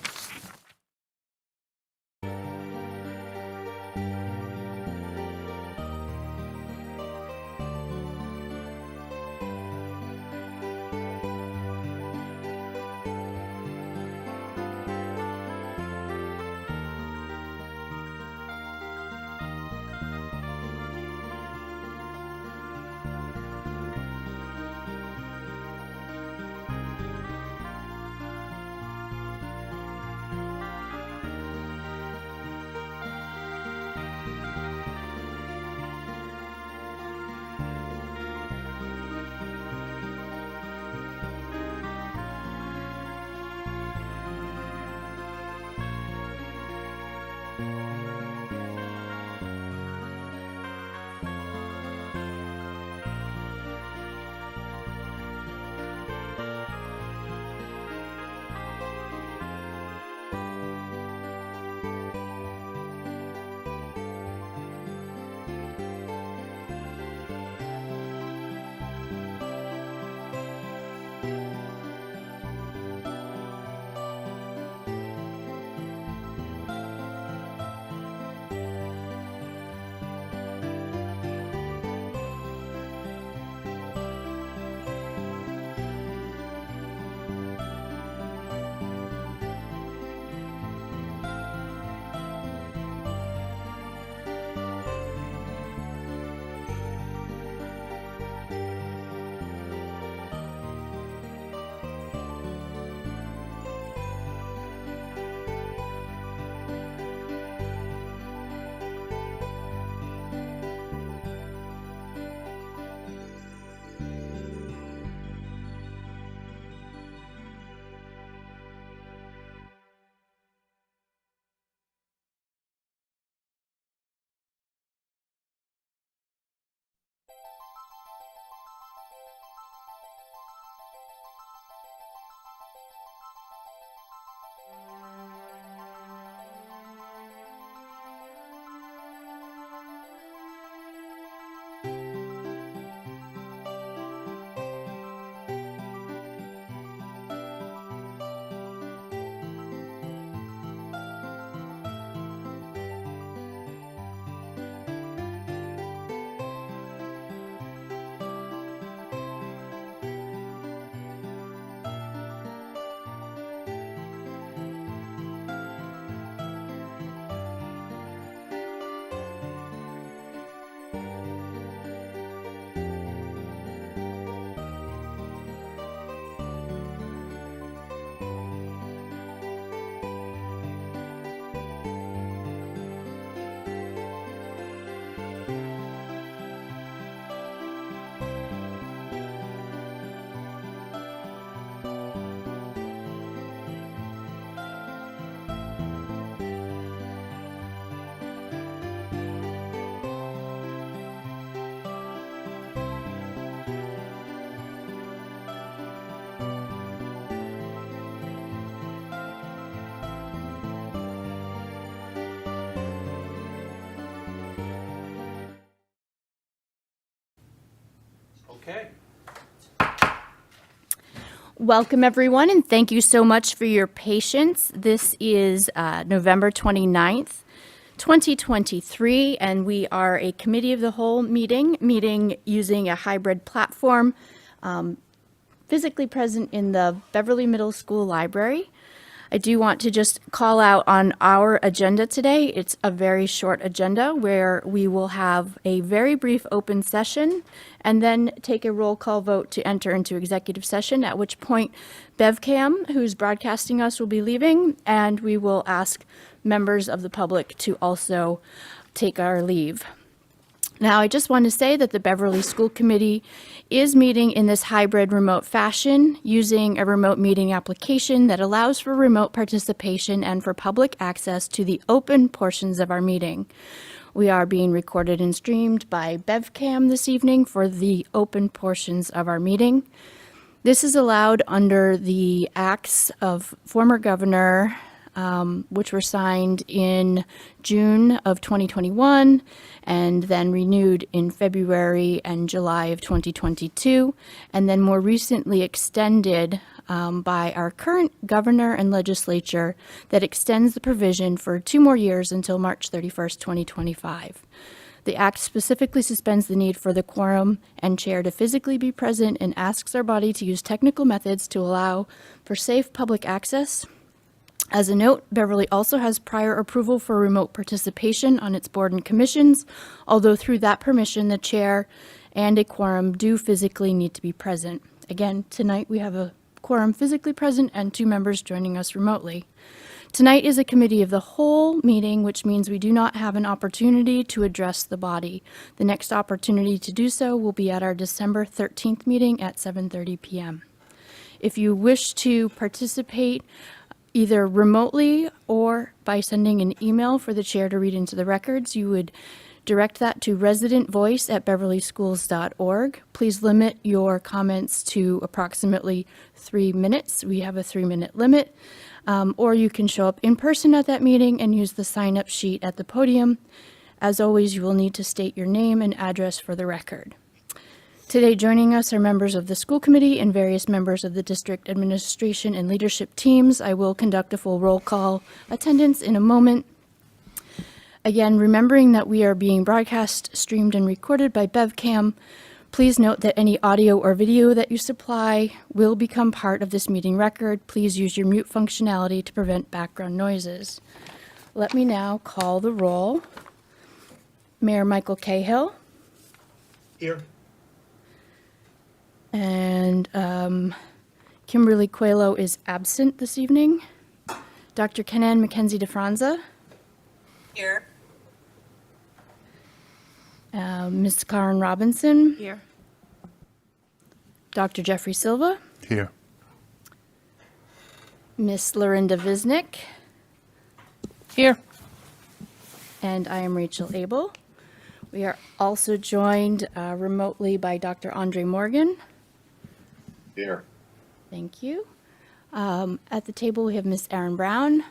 Okay. Welcome, everyone, and thank you so much for your patience. This is November 29th, 2023, and we are a Committee of the Whole meeting using a hybrid platform, physically present in the Beverly Middle School Library. I do want to just call out on our agenda today. It's a very short agenda where we will have a very brief open session and then take a roll call vote to enter into executive session, at which point BevCam, who's broadcasting us, will be leaving, and we will ask members of the public to also take our leave. Now, I just want to say that the Beverly School Committee is meeting in this hybrid remote fashion using a remote meeting application that allows for remote participation and for public access to the open portions of our meeting. We are being recorded and streamed by BevCam this evening for the open portions of our meeting. This is allowed under the acts of former governor, which were signed in June of 2021 and then renewed in February and July of 2022, and then more recently extended by our current governor and legislature that extends the provision for 2 more years until March 31st, 2025. The act specifically suspends the need for the quorum and chair to physically be present and asks our body to use technical methods to allow for safe public access. As a note, Beverly also has prior approval for remote participation on its board and commissions, although through that permission, the chair and a quorum do physically need to be present. Again, tonight we have a quorum physically present and 2 members joining us remotely. Tonight is a Committee of the Whole meeting, which means we do not have an opportunity to address the body. The next opportunity to do so will be at our December 13th meeting at 7:30 p.m. If you wish to participate either remotely or by sending an email for the chair to read into the records, you would direct that to residentvoice@beverlyschools.org. Please limit your comments to approximately 3 minutes. We have a 3-minute limit. Or you can show up in person at that meeting and use the sign-up sheet at the podium. As always, you will need to state your name and address for the record. Today, joining us are members of the school committee and various members of the district administration and leadership teams. I will conduct a full roll call attendance in a moment. Again, remembering that we are being broadcast, streamed, and recorded by BevCam, please note that any audio or video that you supply will become part of this meeting record. Please use your mute functionality to prevent background noises. Let me now call the roll. Mayor Michael Cahill. Here. And Kimberly Coelho is absent this evening. Dr. Kenan Mackenzie DeFranza. Here. Ms. Karen Robinson. Here. Dr. Jeffrey Silva. Here. Miss Lorinda Visnick. Here. And I am Rachel Abel. We are also joined remotely by Dr. Andre Morgan. Here. Thank you. At the table, we have Miss Erin Brown.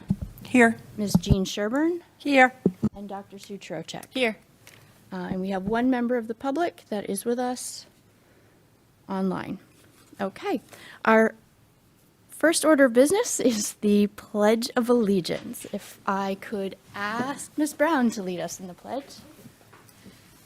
Here. Ms. Jean Sherburne. Here. And Dr. Sue Trocek. Here. And we have 1 member of the public that is with us online. Okay. Our first order of business is the Pledge of Allegiance. If I could ask Ms. Brown to lead us in the pledge.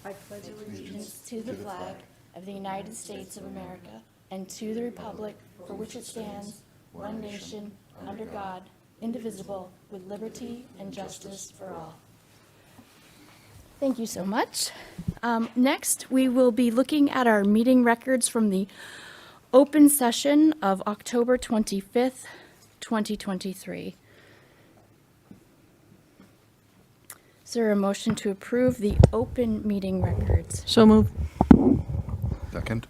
I pledge allegiance to the flag of the United States of America and to the republic for which it stands, one nation, under God, indivisible, with liberty and justice for all. Thank you so much. Next, we will be looking at our meeting records from the open session of October 25th, 2023. Is there a motion to approve the open meeting records? So moved. Second.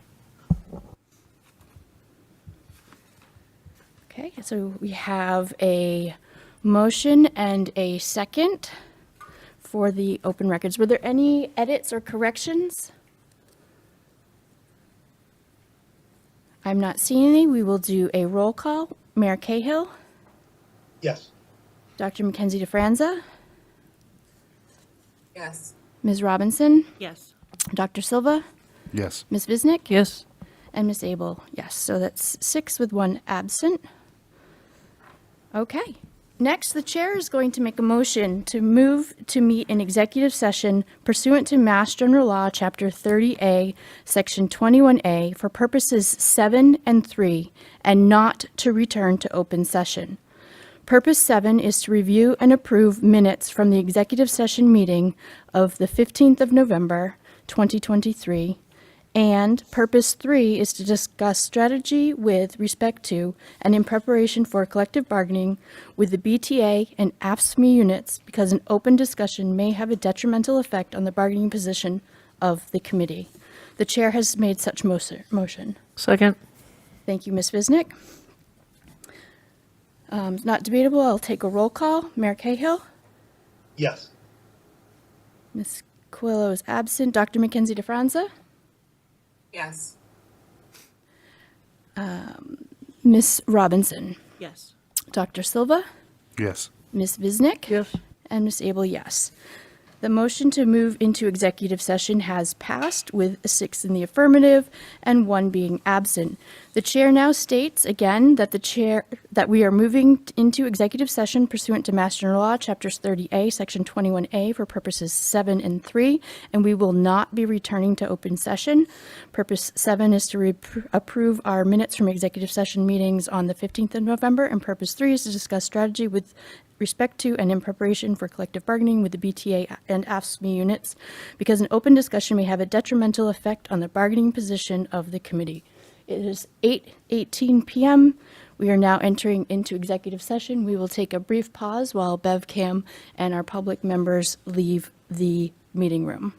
Okay, so we have a motion and a second for the open records. Were there any edits or corrections? I'm not seeing any. We will do a roll call. Mayor Cahill? Yes. Dr. Mackenzie DeFranza? Yes. Ms. Robinson? Yes. Dr. Silva? Yes. Ms. Visnick? Yes. And Ms. Abel, yes. So that's 6 with 1 absent. Okay. Next, the chair is going to make a motion to move to meet in executive session pursuant to Mass General Law, Chapter 30A, Section 21A, for purposes 7 and 3, and not to return to open session. Purpose 7 is to review and approve minutes from the executive session meeting of the 15th of November, 2023, and Purpose 3 is to discuss strategy with respect to and in preparation for collective bargaining with the BTA and AFSCME units because an open discussion may have a detrimental effect on the bargaining position of the committee. The chair has made such motion. Second. Thank you, Ms. Visnick. Not debatable, I'll take a roll call. Mayor Cahill? Yes. Ms. Coelho is absent. Dr. Mackenzie DeFranza? Yes. Ms. Robinson? Yes. Dr. Silva? Yes. Ms. Visnick? Yes. And Ms. Abel, yes. The motion to move into executive session has passed with 6 in the affirmative and 1 being absent. The chair now states again that we are moving into executive session pursuant to Mass General Law, Chapters 30A, Section 21A for purposes 7 and 3, and we will not be returning to open session. Purpose 7 is to approve our minutes from executive session meetings on the 15th of November, and Purpose 3 is to discuss strategy with respect to and in preparation for collective bargaining with the BTA and AFSCME units, because an open discussion may have a detrimental effect on the bargaining position of the committee. It is 8:18 p.m. We are now entering into executive session. We will take a brief pause while BevCam and our public members leave the meeting room.